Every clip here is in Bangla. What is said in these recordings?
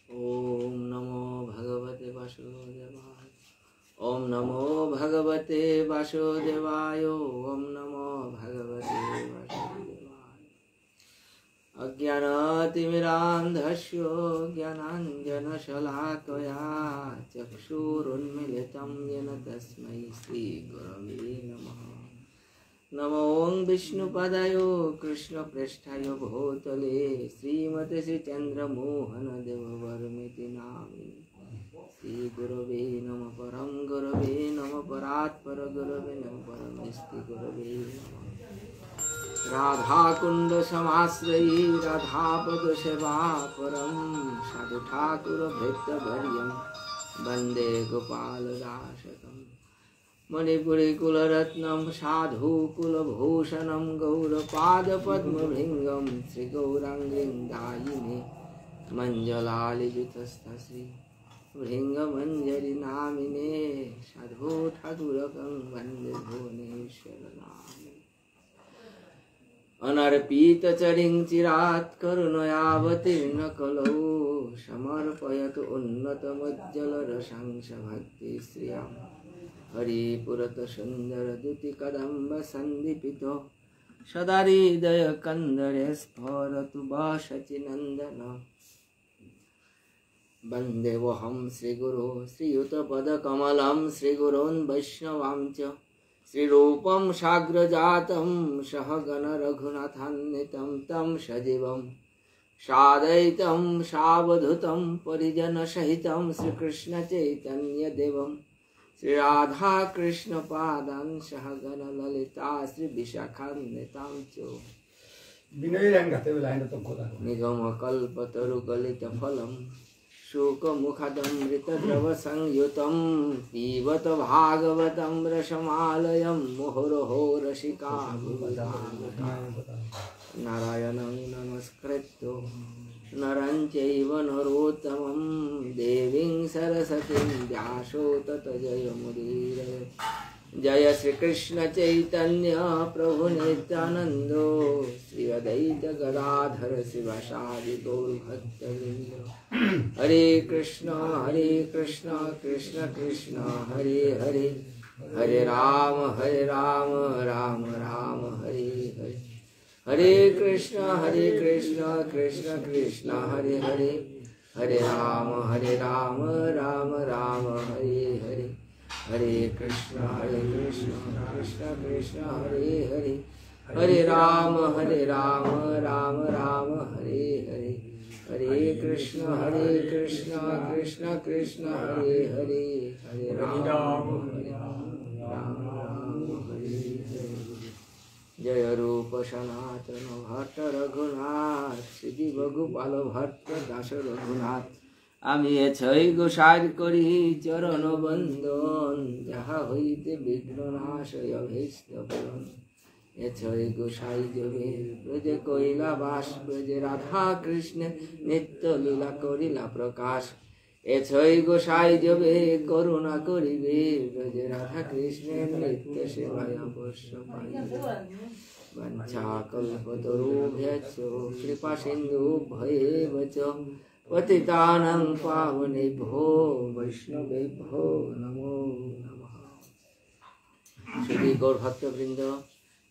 ओम नमो भगवते वासुदेवाय। ओम नमो भगवते वासुदेवाय। ओम नमो भगवते वासुदेवाय। अज्ञानतिमिरान्धस्य ज्ञानाञ्जनशलाकया चक्षुरुन्मीलितं येन तस्मै श्रीगुरवे नमः। नमो विष्णुपदाय कृष्णप्रेष्ठाय भूतले श्रीमते श्रीचन्द्रमोहनदेववर्मिति नामिने। श्रीगुरवे नमः। परं गुरवे नमः। परात्पर गुरवे नमः। परमेष्टि गुरवे नमः। राधाकुण्ड समाश्रयी राधापदसेवापरं साधु ठाकुर भृत्यवर्यं वन्दे गोपालदासकम्। मणिपुरी कुलरत्नं साधु कुलभूषणं गौरपादपद्मभृङ्गं श्रीगौराङ्गीं दायिने मञ्जलालिजुतस्थश्री भृङ्गमञ्जरी नामिने साधु ठाकुरकं वन्दे भुवनेश्वरनामिने। अनर्पितचरिं चिरात् करुणयावतीर्ण कलौ समर्पयतु उन्नतमज्जलरसंस भक्तिश्रियम्। हरिपुरत सुन्दर द्युति कदम्ब सन्दीपितो सदा हृदय कन्दरे स्फुरतु वासचिनन्दन। वन्देऽहं श्रीगुरो श्रीयुतपदकमलं श्रीगुरोन् वैष्णवां च श्रीरूपं साग्रजातं सहगण रघुनाथान्वितं तं सजीवं साद्वैतं सावधूतं परिजनसहितं श्रीकृष्णचैतन्यदेवं श्री राधा कृष्ण पादान सहगण ललिता श्री विशाखान्वितां च। निगम कल्पतरुगलित फलम शुकमुखदमृतद्रव संयुतं पीबत भागवतं रसमालयं मुहुर्मुहुः रसिका नारायणं नमस्कृत्य नरं चैव नरोत्तमं देवीं सरस्वतीं व्यासो ततो जयमुदीरये। जय श्री कृष्ण चैतन्य प्रभु नित्यानंद श्री अद्वैत गदाधर शिवासादि गौर भक्तवृंद। हरे कृष्ण कृष्ण कृष्ण हरे हरे हरे राम राम राम हरे हरे। हरे कृष्ण कृष्ण कृष्ण हरे हरे हरे राम राम राम हरे हरे। हरे कृष्ण कृष्ण कृष्ण हरे हरे हरे राम राम हरे हरे। हरे कृष्ण कृष्ण कृष्ण हरे हरे हरे राम राम हरे हरे। जय रूप सनातन भट्ट रघुनाथ श्री गोपाल भट्ट दास रघुनाथ। আমি এছই গোসার করি চরণ বন্দন যাহা হইতে বিঘ্ন নাশয় অভীষ্ট পূরণ। এছই গোসাই যোগে ব্রজে কইলা বাস ব্রজে রাধা কৃষ্ণ নিত্য লীলা করিলা প্রকাশ। এছই গোসাই যোগে করুণা করিবে ব্রজে রাধা কৃষ্ণের নিত্য সেবায় অবশ্য পাইবে। বাঞ্ছা কল্পতরুভ্যশ্চ কৃপা সিন্ধুভ্যেব চ पतितानं पावनेभ्यो वैष्णवेभ्यो नमो नमः। श्री गौर भक्तवृंद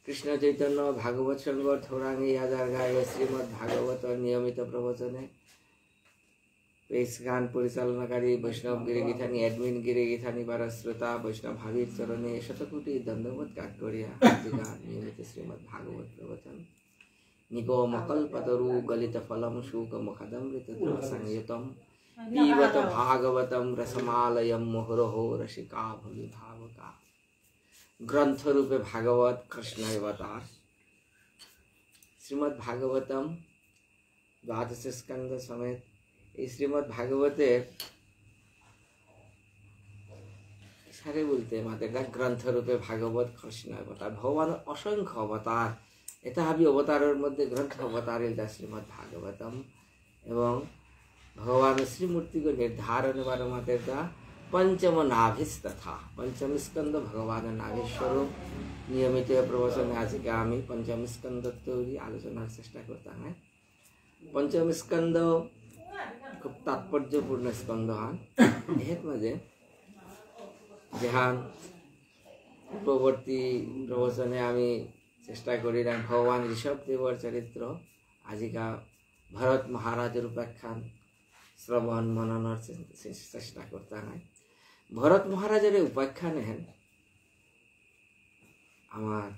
कृष्ण चैतन्य भागवत संगत थोरांगी यादार गाये श्रीमद् भागवत नियमित प्रवचने पेश गान परिचालनाकारी वैष्णव गिरिगीथानी एडमिन गिरिगीथानी बारा श्रोता वैष्णव भावीर चरणे शतकोटी दंडवत काट करिया नियमित श्रीमद् भागवत प्रवचन। निगमकल्पतरु गलित फलम शुकमुखदमृतद्रव संयुतं पीबत भागवतं रसमालयं मुहुर्मुहुः रसिका भुविभावुका। ग्रंथ रूपे भागवत कृष्ण अवतार श्रीमद् भागवतम द्वादश स्कंद समेत श्रीमद् भागवते सारे बोलते माते ग्रंथ रूपे भागवत कृष्ण अवतार भगवान असंख्य अवतार এটা হাবি অবতারের মধ্যে গ্রন্থ অবতারের যা শ্রীমদ্ ভাগবতম এবং ভগবান শ্রীমূর্তি को निर्धारण वाला माते का पंचम नाभिस्तथा पंचम स्कंद भगवान नाभि स्वरूप নিয়মিত প্রবচনে আজকে আমি পঞ্চম স্কন্ধ তৈরি আলোচনার চেষ্টা করতাম। পঞ্চম স্কন্ধ খুব তাৎপর্যপূর্ণ স্কন্ধ হান এর মাঝে যেহান পূর্ববর্তী প্রবচনে আমি চেষ্টা করিলাম ভগবান ঋষভদেবর চরিত্র আজিকা ভরত মহারাজের উপাখ্যান শ্রবণ মননের চেষ্টা করতাম। ভরত মহারাজের উপাখ্যানে আমার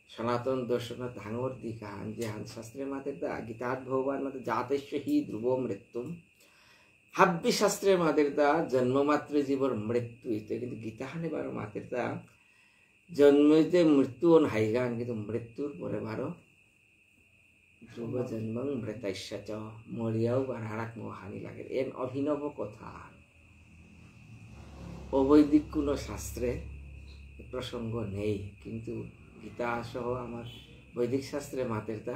সনাতন দর্শন ধাঙর দিকান যেহান শাস্ত্রের মাতে গীতাত ভগবান মাতে জাতেশ্ব হি ধ্রুব মৃত্যুম হাব্বি শাস্ত্রের মাদের দা জন্মমাত্র জীবর মৃত্যু ইতে কিন্তু গীতাহানে বারো মাতের দা জন্মইতে মৃত্যু হাইগান কিন্তু মৃত্যুর পরে বারো ধ্রুব জন্ম মৃতাইশ্য চ মরিয়াও বার হারাক মোহানি লাগে এর অভিনব কথা অবৈদিক কোনো শাস্ত্রে প্রসঙ্গ নেই, কিন্তু গীতা সহ আমার বৈদিক শাস্ত্রে মাতের তা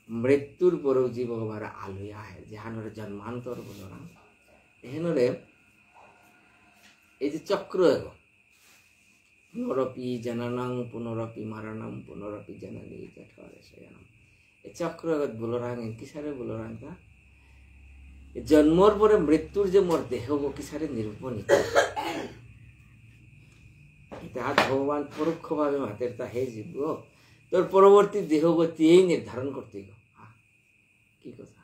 মৃত্যুর পরেও জীব আবার আলুয়া হয় যেহানরে জন্মান্তর বলো না এখানে এই যে চক্র পুনরপি জননং পুনরপি মরণম পুনরপি জননী জঠরে শয়নম এই চক্র বলো রাং কিসারে বলো রাং তা জন্মর পরে মৃত্যুর যে মোর দেহ কিসারে নিরূপণিত তাহার ভগবান পরোক্ষভাবে মাতের তা হে জীব তোর পরবর্তী দেহগতি এই নির্ধারণ করতে গো কি কথা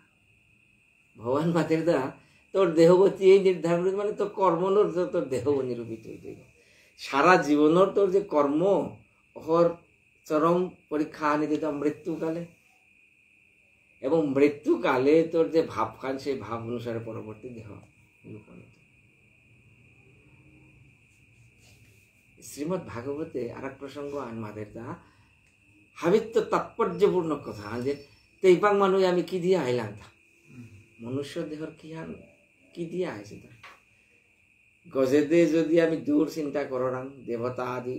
ভগবান মাতের দা তোর দেহগতি এই নির্ধারণ করতে মানে তোর কর্মর তোর দেহ নিরূপিত হইতে গো সারা জীবনের তোর যে কর্ম ওর চরম পরীক্ষা আনি দিতাম মৃত্যুকালে এবং মৃত্যুকালে তোর যে ভাব খান সেই ভাব অনুসারে পরবর্তী দেহ নিরূপণিত। শ্রীমৎ ভাগবতে আর এক প্রসঙ্গ আন মাদের দা হাবিত্য তাৎপর্যপূর্ণ কথা যে তেইপাং মানুষ আমি কি দিয়ে আইলাম তা মনুষ্য দেহর কি দিয়ে আইছে তা গজেদে যদি আমি দূর চিন্তা করাম দেবতা আদি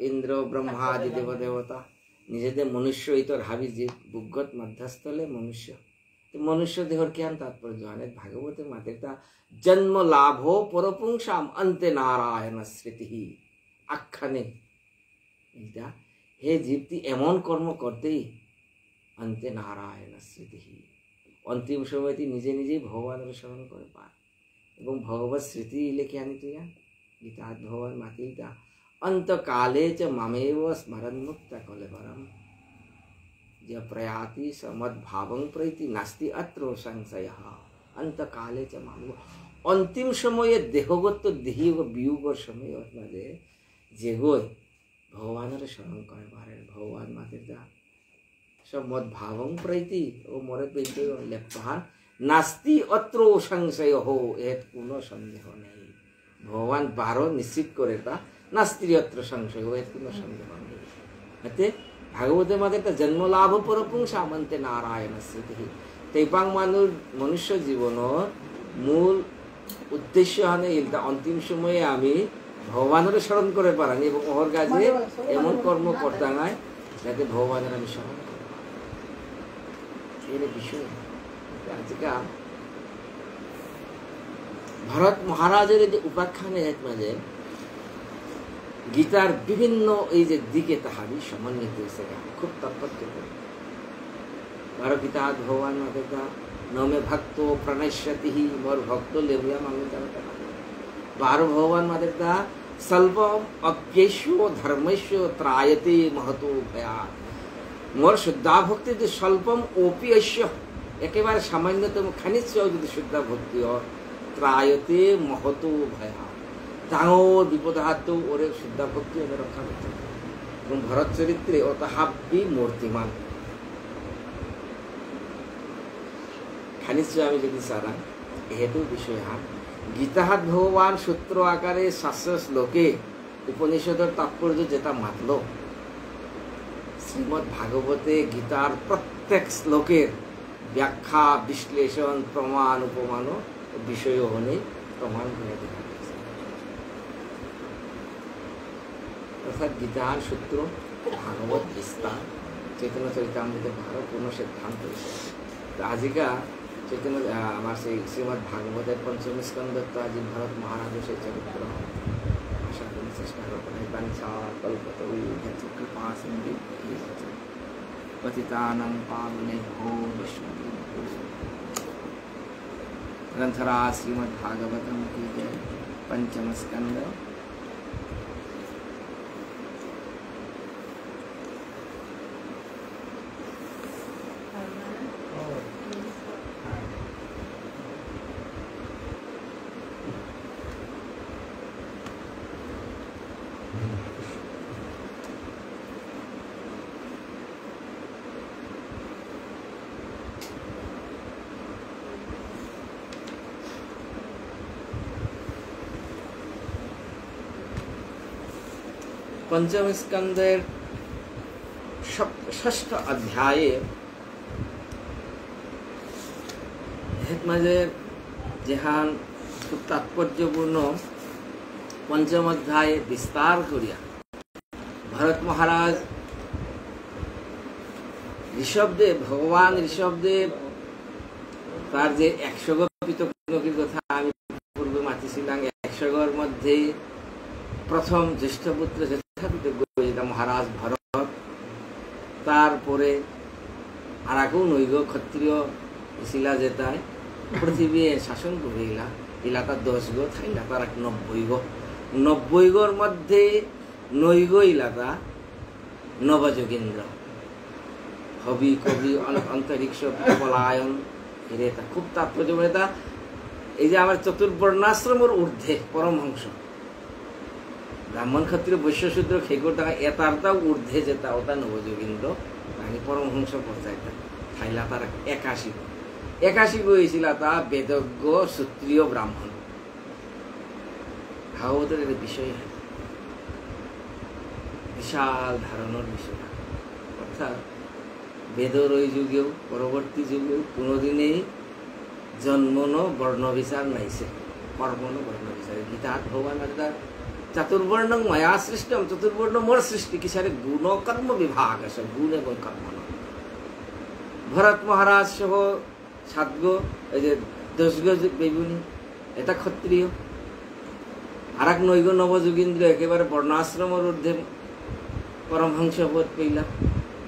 ইন্দ্র ব্রহ্মা আদি দেবতা নিজেদের মনুষ্য ইতর হাবি যে বুগত মধ্যস্থলে মনুষ্য মনুষ্য দেহর কিয়ান তাৎপর্য আনে ভাগবতের মাতের তা জন্ম লাভ পরপুংসাম অন্তে নারায়ণ স্মৃতি আখ্যানে এইটা হে জীবটি এমন কর্ম করতেই অন্তে নারায়ণ স্মৃতি অন্তিম সময় নিজে নিজেই ভগবানের স্মরণ করে পায় এবং ভগবত স্মৃতি লেখে আনি তুই গীতা ভগবান মাতিটা অন্তকালে চ মামেব স্মরণ মুক্ত কলেবরম যে প্রয়াতি সমদ্ভাবং প্রীতি নাস্তি অত্র সংশয় অন্তকালে চ মামেব অন্তিম সময়ে দেহগত দেহি বিয়োগর সময় মাঝে যে গই ভগবানের স্মরণ করে পারে ভগবান মাতের দা সমদ্ভাবং প্রীতি ও মরে পেতে লেপান নাস্তি অত্র সংশয় হো এর কোনো সন্দেহ নেই ভগবান বারো নিশ্চিত করে তা নাস্তি অত্র সংশয় হো এর কোনো সন্দেহ নেই। এতে ভাগবতের মাঝে একটা জন্মলাভ পরপুংসাম অন্তে নারায়ণ স্মৃতি তেইপাং মনুষ্য জীবনের মূল উদ্দেশ্য হানে ইলতা অন্তিম সময়ে আমি ভগবানের স্মরণ করে পারানি এবং ওর কাজে এমন কর্ম করতে নাই যাতে ভগবানের আমি স্মরণ করি এর বিষয় আজকা ভরত মহারাজের যে উপাখ্যানের এক মাঝে গীতার বিভিন্ন এই যে দিকে তাহাবি সমন্বিত হয়েছে খুব তাৎপর্যপূর্ণ বারো গীতা ভগবান মাতা নমে ভক্ত প্রণশ্যতি মোর ভক্ত লেবুয়া মামি বারো ভগবান মাতা স্বল্পম অজ্ঞেশ ধর্মেশ ত্রায়তে মহতো ভয়া মোর শুদ্ধা ভক্তি যদি স্বল্পম ওপি ঐশ্য একেবারে সামান্যতম খানিক যদি শুদ্ধা ভক্তি হয় ত্রায়তে মহতো ভয়া ডাঙর বিপদ হাত ওরে শুদ্ধা ভক্তি ওকে রক্ষা করতে এবং ভরত চরিত্রে অত হাব্বি মূর্তিমান খানিক আমি যদি সারা এহেতু বিষয় হাত গীতাহাত ভগবান সূত্র আকারে শাস্ত্র শ্লোকে উপনিষদের তাৎপর্য যেটা মাতল শ্রীমৎ ভাগবতে গীতার প্রত্যেক শ্লোকের ব্যাখ্যা বিশ্লেষণ প্রমাণ উপমান বিষয় হলে প্রমাণ করে দেখা গেছে অর্থাৎ গীতার সূত্র ভাগবত বিস্তার চৈতন্য চরিতামৃতের ভালো পূর্ণ সিদ্ধান্ত আজিকা চৈতন্য আমার সেই শ্রীমৎ ভাগবতের পঞ্চম স্কন্ধ আজি ভারত মহারাজের সেই চরিত্র আশা করি চেষ্টা করবেন वाञ्छा कल्पतरुभ्यश्च कृपा सिन्धुभ्यश्च पतितानां पावनेभ्यो वैष्णवेभ्यो ग्रंथराज श्रीमद्भागवतम की जय। पंचम स्कंद। पंचम स्कंदेर षष्ठ अध्याये जेहान खूब तात्पर्यपूर्ण पंचम अध्याय विस्तार करिया भरत महाराज ऋषभदेव भगवान ऋषभदेव तार जे 100 गो पितृलोकीर कथा आमि पूर्वे मातिছিলাম 100 गोर मध्य प्रथम ज्येष्ठ पुत्र महाराज भरत तारपरे आराको नैग क्षत्रिय शिला जेताय पृथ्वी शासन करिला इलाका 10 गो थाइला तार 90 गो 90 गोर मध्य नैग इलाका नवयोगेन्द्र हबि कवि अंतरिक्ष पलायन एटा खूब तात्पर्य एटा এই যে আমার চতুর্বর্ণাশ্রমের ঊর্ধ্বে পরমহংস ब्राह्मण क्षत्रिय वैश्य शूद्र खेकोर टाका एतारटाও ঊর্ধ্বে যেটা ওটা নবযোগেন্দ্র মানে পরমহংস পর্যায়টা থাইলা তার 81 হয়েছিল তা বেদজ্ঞ ক্ষত্রিয় ব্রাহ্মণ ভাগবতের এর বিষয় বিশাল ধারণার বিষয় অর্থাৎ বেদর ওই যুগেও পরবর্তী যুগেও কোনোদিনই জন্মন বর্ণ বিচার নাইছে কর্মন বর্ণ বিচার গীতাত ভগবান चतुर्वर्ण मया सृष्टम चतुर्वर्ण मोर सृष्टि की सारे गुण कर्म विभाग है गुण एवं कर्म भरत महाराज सह 7 गो 10 गो बेगुनी এটা ক্ষত্রিয় আরেক 9 গো নবযোগেন্দ্র একেবারে বর্ণাশ্রমের ঊর্ধ্বে পরমহংস পদ পেইলা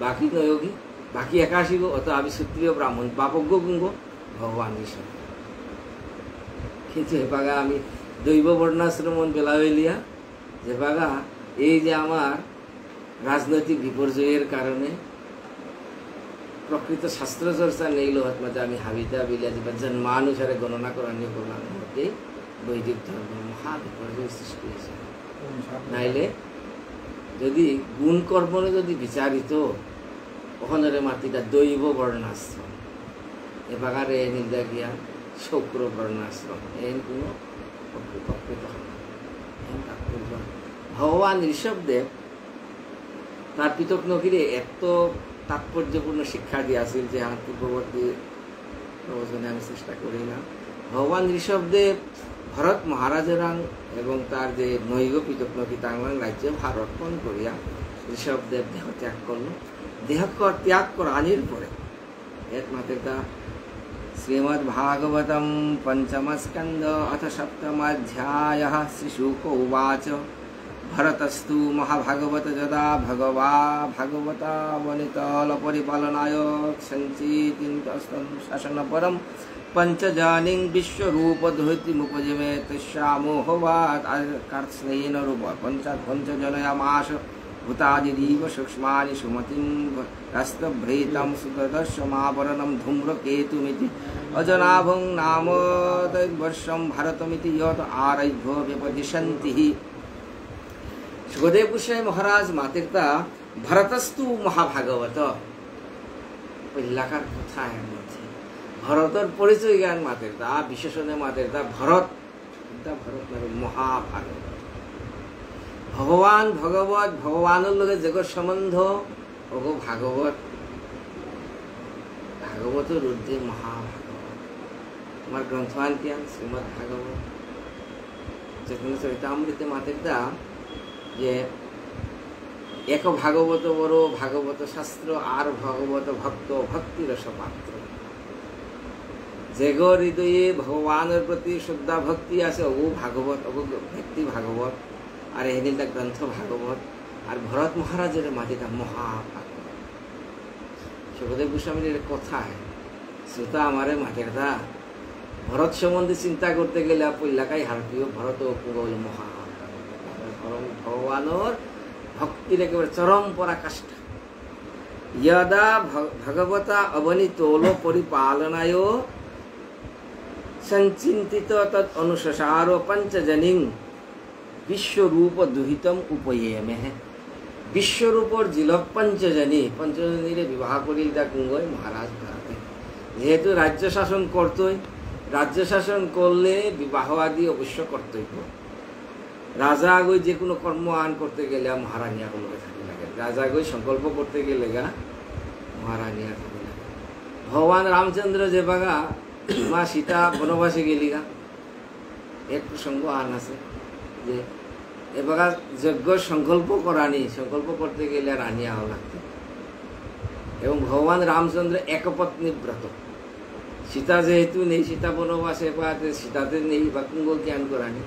বাকি নয়োগী বাকি 81 গো অত আমি ক্ষত্রিয় ব্রাহ্মণ বাপজ্ঞ গুঙ্গ ভগবান ঋষভ কিন্তু এবাগা আমি দৈব বর্ণাশ্রমন বেলা হইলিয়া যে বাগা এই যে আমার রাজনৈতিক বিপর্যয়ের কারণে প্রকৃত শাস্ত্র চর্চা নেইল আত্মা আমি হাবিতা বিলিয়া যে জন্মানুসারে গণনা করার নিয়ে করলাম মধ্যে বৈদিক ধর্ম মহা বিপর্যয় সৃষ্টি হয়েছে নাইলে যদি গুণ কর্মরে যদি বিচারিত ওখানে মাটিটা দৈব বর্ণাশ্রম এ বাগারে নির্দা গিয়া শুক্র বর্ণাশ্রম এই কোনো भगवान ऋषभदेव तार पितक नगीरे एत तात्पर्यपूर्ण शिक्षा दिया पूर्ववर्ती प्रवचने चेष्टा करिलाम भगवान ऋषभदेव भरत महाराजरां एवं तार जे नैग पितक नगी तांलां राज्य भारतपण करिया ऋषभदेव देह त्याग करल देह त्याग करानिर परे एकमात्र श्रीमद्भागवतम पंचम स्कंद अथ सप्तमाध्यायः श्रीशुक उवाच भरतस्तु महाभागवत जदा भगवा भागवता वनितल परिपालनाय संचितिन्तस्तं शासनपरं पंचजानिं विश्वरूप धृतिमुपजिमे तस्यामोहवात् कार्त्स्नेन रूप पंचजनयामास भूतादिदीव सूक्ष्मानि सुमतिं राष्ट्रभृतं सुतदर्शमावरणं धूम्रकेतुमिति अजनाभं नाम तद्वर्षं भारतमिति यत् आरभ्य व्यपदिशन्ति। सुखदेव गोस्वामी महाराज मातेरता भरतस्तु महाभागवत पहिलाकार कथा है भरतर परिचय ज्ञान मातेरता विशेषणे मातेरता भरत भरत महाभागवत भगवान भगवत भगवान लगे जगत सम्बन्ध ओगो भागवत भागवतर ঊর্ধ্বে महाभागवत আমার গ্রন্থান কি শ্রীমদ্ ভাগবত যেখানে চরিতামৃতে মাতেরদা যে এক ভাগবত বড় ভাগবত শাস্ত্র আর ভাগবত ভক্ত ভক্তি রস পাত্র যেগো হৃদয়ে ভগবানের প্রতি শ্রদ্ধা ভক্তি আছে ওগো ভাগবত ওগো ব্যক্তি ভাগবত আর এদিনটা গ্রন্থ ভাগবত আর ভরত মহারাজের মাটিটা মহাভাগবত। সুখদেব গোস্বামীর কথায় শ্রোতা আমারে মাঠের দা ভরত সম্বন্ধে চিন্তা করতে গেলে পল্লাকাই হারপ্রিয় ভরত হল মহাভাগবত। ভগবানের ভক্তির একেবারে চরম পরাকাষ্ঠা। यदा भगवता अवनीतोलो परिपालनाय संचिंतित तद अनुसारो पंचजनिं विश्वरूप दुहितम उपयेमे। विश्वरूपर जिलक पंचजनी विवाह करिल दा कुंगय महाराज भरते। जेहेतु राज्य शासन करतोई, राज्य शासन करले विवाह आदि अवश्य कर्तव्य। राजा गई जे कोनो कर्म आन करते गेले महारानिया को लगे थाकी लागे। राजा गई संकल्प करते गेले गा महारानिया थाकी लागे। भगवान रामचंद्र जे बगा माँ सीता बनवासे गेली गा एक प्रसंग आन आछे जे ए बगा यज्ञ संकल्प करानी संकल्प करते गेले रानिया हওয়া लागतो। एवं भगवान रामचंद्र एकपत्नी व्रत। सीता जेहेतु नहीं, सीता बनवासे पाते सीताते नहीं बा कुंग ज्ञान करानी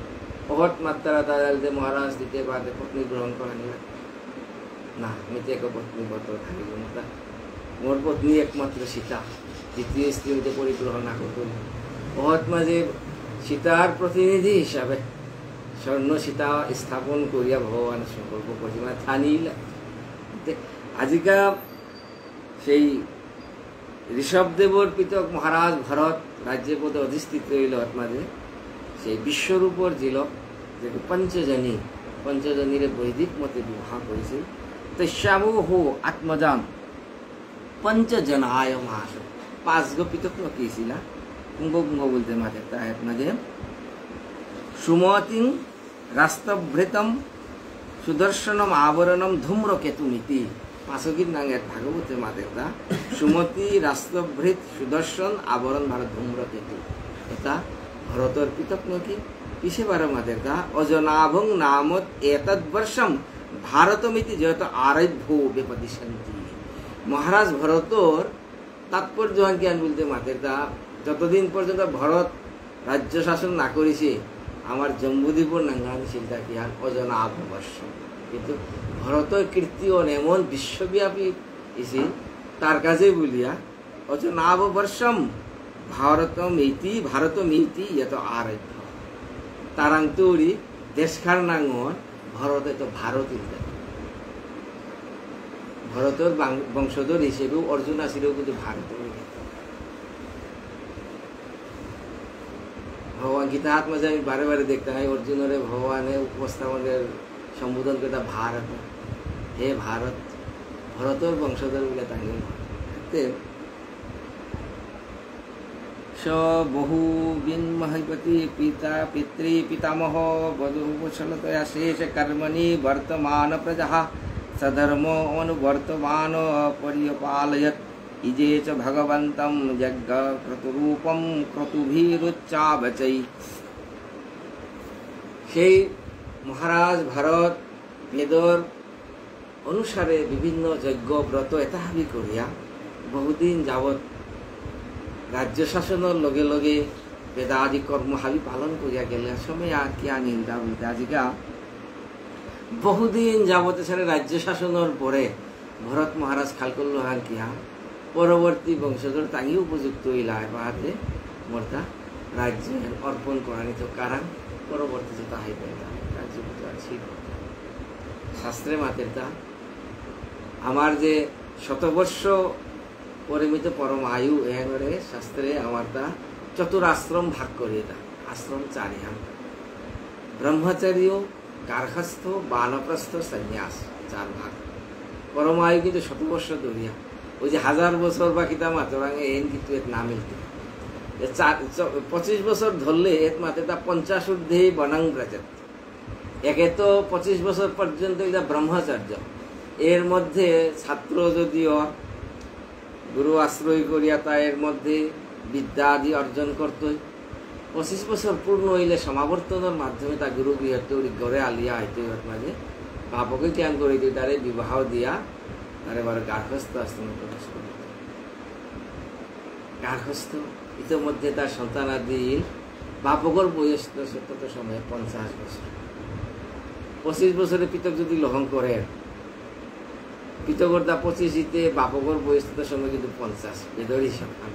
बहुत मात्रा दादालते महाराज दिते बादे पत्नी ग्रहण करानी ना मैं एक पत्नी व्रत थाकी मोटा मोर पत्नी एकमात्र सीता, द्वितीय स्त्री हते परिग्रह ना करतो। बहुत माजे सीतार प्रतिनिधि हिसाबे स्वर्ण सीता स्थापन करिया भगवान संकल्प करिया মানে থানিলা। আজিকা সেই ঋষভদেবর পিতক মহারাজ ভরত রাজ্য পদে অধিষ্ঠিত হইল মাঝে সেই বিশ্বরূপর জিলক যে পঞ্চজনী বৈদিক মতে বিবাহ করেছিল। তস্যামো হো আত্মজাম पंचजनाय महास 5 गो पितक नकीছিল कुंभ कुंभ बोलते माते तायत माजे सुमतिं रास्तभृतम सुदर्शनम आवरणम धूम्रकेतुमिति 5 गिर नांगे भागवते माते ता सुमति रास्तभृत सुदर्शन आवरण भारत धूम्रकेतु এটা भरतर पितक नकी किसे बारे माते ता अजनाभं नामत एतद वर्षम भारतमिति जयत आरभ्यो बेपदिशन्ति। महाराज भरतर तात्पर्य ज्ञान बोलते मातेर ता যতদিন পর্যন্ত ভরত রাজ্য শাসন না করেছে আমার জম্বুদ্বীপের নাঙ্গানি চিন্তা কি আর অজনাভ বর্ষ। কিন্তু ভরতের কীর্তি এমন বিশ্বব্যাপী এসে তার কাছে বলিয়া অজনাভ বর্ষম ভারতমিতি এত আরভ্য তারান্তরি দেশখার নাঙ্গন ভরতে তো ভারত भरतर वंशधर हिसेबे अर्जुन आछिलो किन्तु भारत भगवान गीता आत्मा में बारे बारे देखते हैं अर्जुन भगवान उपस्थापन सम्बोधन करता भारत हे भारत भरतर वंशधर बोले स बहुबिन्महीपति पिता पितृ पितामह वधुवत्सलतया शेष कर्मणि वर्तमान प्रजा सधर्मो अनुवर्तमान पर्यपालयत् इजे च भगवन्तं यज्ञ क्रतुरूपं क्रतुभिरुच्चावचै। সেই মহারাজ ভারত বেদর অনুসারে বিভিন্ন যজ্ঞ ব্রত এতাহাবি করিয়া বহুদিন যাবত রাজ্য শাসনের লগে লগে বেদাদি কর্মহাবি পালন করিয়া গেলে সময় আর কি নিন্দা বলতে আজিকা বহুদিন যাবত সারে রাজ্য শাসনের পরে ভরত মহারাজ খাল করল আর কিয়া পরবর্তী বংশধর তাই উপযুক্ত হইলা বাহাতে মোরতা রাজ্য অর্পণ করানি তো কারণ পরবর্তী যেটা হইবে রাজ্য ছিল শাস্ত্রে মাতের তা আমার যে শতবর্ষ পরিমিত পরম আয়ু এবারে শাস্ত্রে আমার তা চতুরাশ্রম ভাগ করিয়ে তা আশ্রম 4 হাম ব্রহ্মচর্য গার্হস্থ বানপ্রস্থ সন্ন্যাস 4 ভাগ পরম আয়ু কিন্তু শতবর্ষ ধরিয়া ওই যে 1000 বছর বা কিতা মাতরাঙ্গে এন কিন্তু এর না মিলতে 25 বছর ধরলে এর মাতে তা 50 ঊর্ধ্বে বনং ব্রজত একে তো 25 বছর পর্যন্ত এটা ব্রহ্মচর্য এর মধ্যে ছাত্র যদিও গুরু আশ্রয় করিয়া তা এর মধ্যে বিদ্যা আদি অর্জন করতই 25 বছর পূর্ণ হইলে সমাবর্তনের মাধ্যমে তা গুরু গৃহস্থ ঘরে আলিয়া আইতে মাঝে বাপকে জ্ঞান করে দিয়ে তারে বিবাহ দিয়া তারে এবার গার্হস্থ আশ্রমে প্রবেশ করে গার্হস্থ ইতিমধ্যে তার সন্তানাদি বাপকর বয়স তত সময় 50 বছর 25 বছরে পিতক যদি লহন করে, পিতকর দা 25 বাপকর বয়সের সময় কিন্তু 50 বেদরই সন্তান।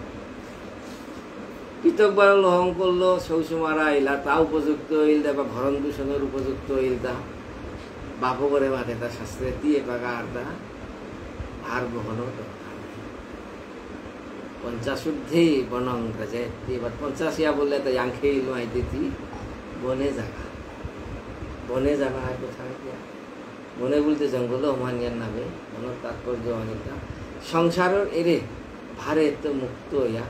পিতক বার লহন করলো, সৌসুমারা আইলা তা উপযুক্ত হইল দা, বা ভরণ দূষণের উপযুক্ত হইল দা, বাপকরে মাঠে তা শাস্ত্রে দিয়ে পাকা আর দা আর গ্রহণও দরকার নেই। 50 ঊর্ধ্বে বনং রাজেতি, এবার 50 ইয়া বললে তাই আংখে ইলো আইতেছি বনে জাগা, বনে জানা হয় কোথায় গিয়া, বনে বলতে জঙ্গল ওমানিয়ার নামে, বনের তাৎপর্য অনেকটা সংসারের এরে ভারে তো মুক্ত হইয়া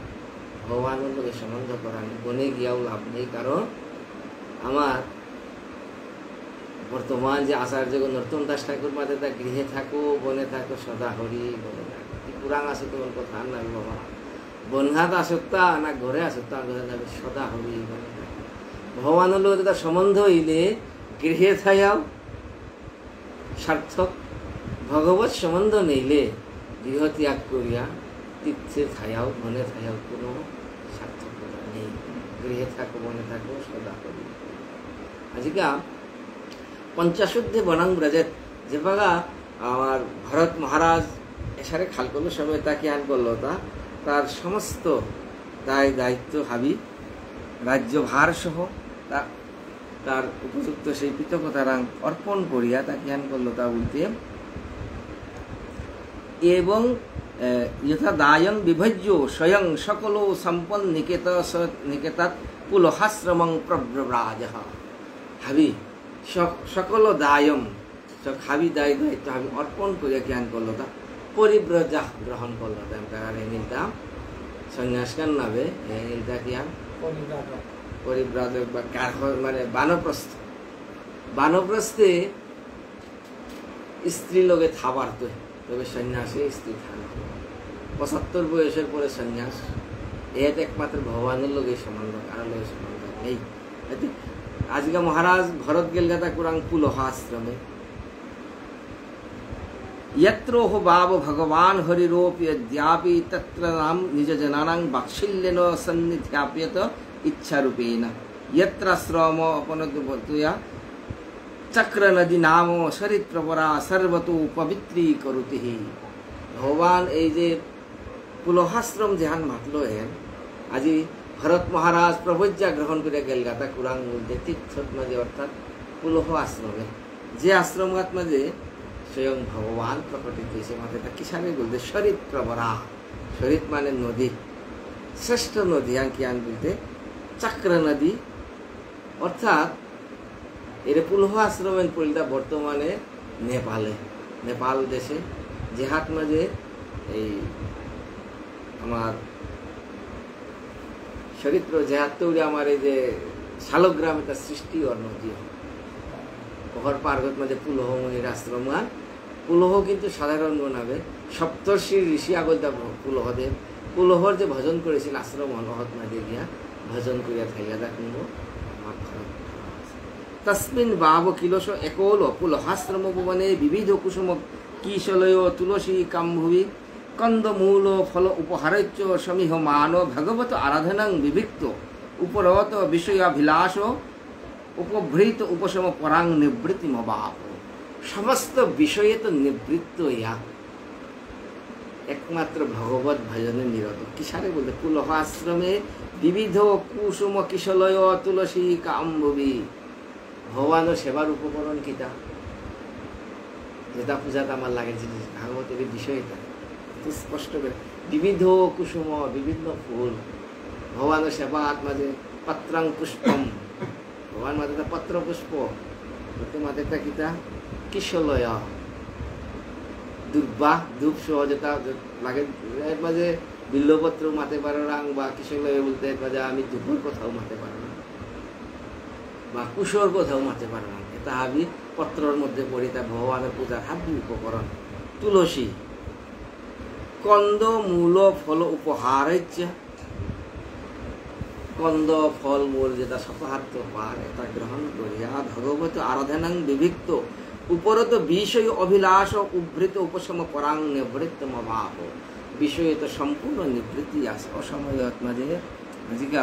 ভগবানের লোকের সম্বন্ধ করা নেই, বনে গিয়াও লাভ নেই। কারণ আমার বর্তমান যে আচার্য নর্তন দাস ঠাকুর মাঝে তা গৃহে থাকো বনে থাকো সদা হরি বনে থাকো, পুরাণ আছে তোমার কথা আর নাবি বাবা, বনঘাত আসত্তা না ঘরে আসত্তা যাবে সদা হরি বনে থাকো। ভগবানের লোক তার সম্বন্ধ হইলে গৃহে থাইয়াও সার্থক, ভগবত সম্বন্ধ নেইলে গৃহ ত্যাগ করিয়া তীর্থে থাইয়াও বনে থাইয়াও কোনো সার্থকতা নেই। গৃহে থাকো বনে থাকো সদা হরি। আজিকা 50 ঊর্ধ্বে বনাং ব্রজেত, যে বাগা আমার ভরত মহারাজ এসারে খাল করলো সময় তাকে আন করলো, তার সমস্ত দায় দায়িত্ব হাবি রাজ্যভার সহ তার উপযুক্ত সেই পিতকতারাং অর্পণ করিয়া তাকে আন করলো তা বলতে, এবং যথা দায়ং বিভজ্য স্বয়ং সকল সম্পন্ন নিকেতাৎ পুলহাশ্রমং প্রব্রব্রাজ হাবি সকল দায়ম হাবি দায় দায়িত্ব হাবি অর্পণ করিয়া জ্ঞান করলো তা পরিব্রজা গ্রহণ করলো নিতাম সন্ন্যাসকার নামে নিতা কিয়ান পরিব্রাজক বা মানে বানপ্রস্থ। বানপ্রস্থে স্ত্রী লোকে থাবার তো, তবে সন্ন্যাসে স্ত্রী থাকা 75 বয়সের পরে সন্ন্যাস, এর একমাত্র ভগবানের লোকের সম্বন্ধ, কারো লোকের সম্বন্ধ নেই। আজকে মহারাজ ভরত গেলগাতা কুরাং পুলহা আশ্রমে यत्रोह बाब भगवान हरिरोप्यद्यापि तत्र नाम निज जनानां बात्सल्येन सन्निध्याप्यत इच्छारूपेण यत्र श्रम अपनतुया चक्र नदी नाम चरित्रपरा सर्वतो पवित्री करुति। भगवान এই যে পুলহাশ্রম যেহান মাতলো হেন, আজি ভরত মহারাজ প্রবজ্ঞা গ্রহণ করে গেলগাতা কুরাং মধ্যে তীর্থত মাঝে অর্থাৎ পুলহ আশ্রমে, যে আশ্রমাত মাঝে স্বয়ং ভগবান প্রকটিত হয়েছে মাঝে তা কিসানে বলতে চরিত্রপরা, চরিত মানে নদী, শ্রেষ্ঠ নদী আন বলতে চক্র নদী, অর্থাৎ এর পুলহ আশ্রমের পরিটা বর্তমানে নেপালে, নেপাল দেশে যেহাত মাঝে এই আমার চরিত্র যেহাত তৈরি আমার এই যে শালগ্রামে তার সৃষ্টি ওর নদী ওহর পার্বত মাঝে পুলহ মনির আশ্রম। পুলহ কিন্তু সাধারণ নামে সপ্তর্ষি ঋষি আগত পুলহদেব পুলহর যে ভজন করেছিল আশ্রম অনহত মাঝে গিয়া ভজন করিয়া থাইয়া দেখব তস্মিন বাব কিলস একল পুলহাশ্রম ভুবনে বিবিধ কুসুম কিশলয় তুলসী কাম্ভুবি কন্দমূল ফল উপহারচ্য সমীহ মান ভগবত আরাধনাং বিভিক্ত উপরত বিষয়াভিলাষ উপভৃত উপশম পরাং নিবৃত্তি মবাপ। সমস্ত বিষয়ে তো নিবৃত্ত ইয়া একমাত্র ভগবত ভজনে নিরত। কিসারে বলতে পুলহ আশ্রমে বিবিধ কুসুম কিশলয় তুলসী কাম্ভুবি, ভগবানের সেবার উপকরণ কিতা যেটা পূজাত আমার লাগে জিনিস ভাগবতের বিষয়টা স্পষ্ট করে বিবিধ কুসুম বিভিন্ন ফুল ভগবানের সেবা মাঝে পত্রাং পুষ্পম, ভগবান মাঝে পত্র পুষ্প মাঝে কিতা কিশলয় দুর্বা ধূপ সহ যেটা লাগে এর মাঝে বিল্লপত্র মাতে পারো রাং বা কিশলয় বলতে এর মাঝে আমি ধূপের কোথাও মাতে পারো না বা কুশোর কোথাও মাতে পারো না, এটা হাবি পত্রর মধ্যে পড়ি তা ভগবানের পূজার হাবি উপকরণ। তুলসী কন্দ মূল ফল উপহার হচ্ছে কন্দ ফল মূল যেটা সপাহার্থ পার এটা গ্রহণ করিয়া ভগবত আরাধনাং বিভিক্ত উপরত বিষয় অভিলাষ উভৃত উপশম পরাং নিবৃত্ত মভাব। বিষয়ে তো সম্পূর্ণ নিবৃত্তি আছে অসময় মাঝে আজিকা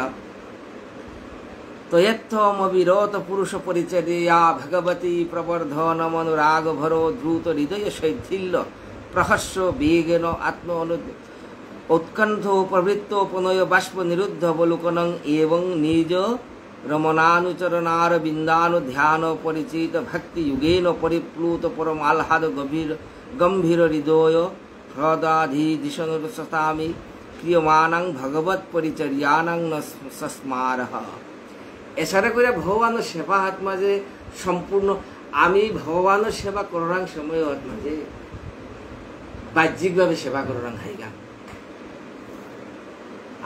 তয়েত্থমবিরত পুরুষ পরিচর্যা ভগবতী প্রবর্ধনমনুরাগ ভরো দ্রুত হৃদয় শৈথিল্য প্রহস্য বেগেন আত্ম উৎকণ্ঠ প্রবৃত্ত পুনয় বাষ্প নিরুদ্ধ বলুকনং এবং নিজ রমণানুচরণার বিন্দানু ধ্যান পরিচিত ভক্তি যুগেন পরিপ্লুত পরম আহ্লাদ গম্ভীর হৃদয় হ্রদাধিদিশনুরসতামি ক্রিয়মাণং ভগবত পরিচর্যানং ন সস্মারহ। এছাড়া করে ভগবানের সেবা হাত মাঝে সম্পূর্ণ আমি ভগবানের সেবা করার সময় হাত মাঝে বাহ্যিকভাবে সেবা করার হাইগান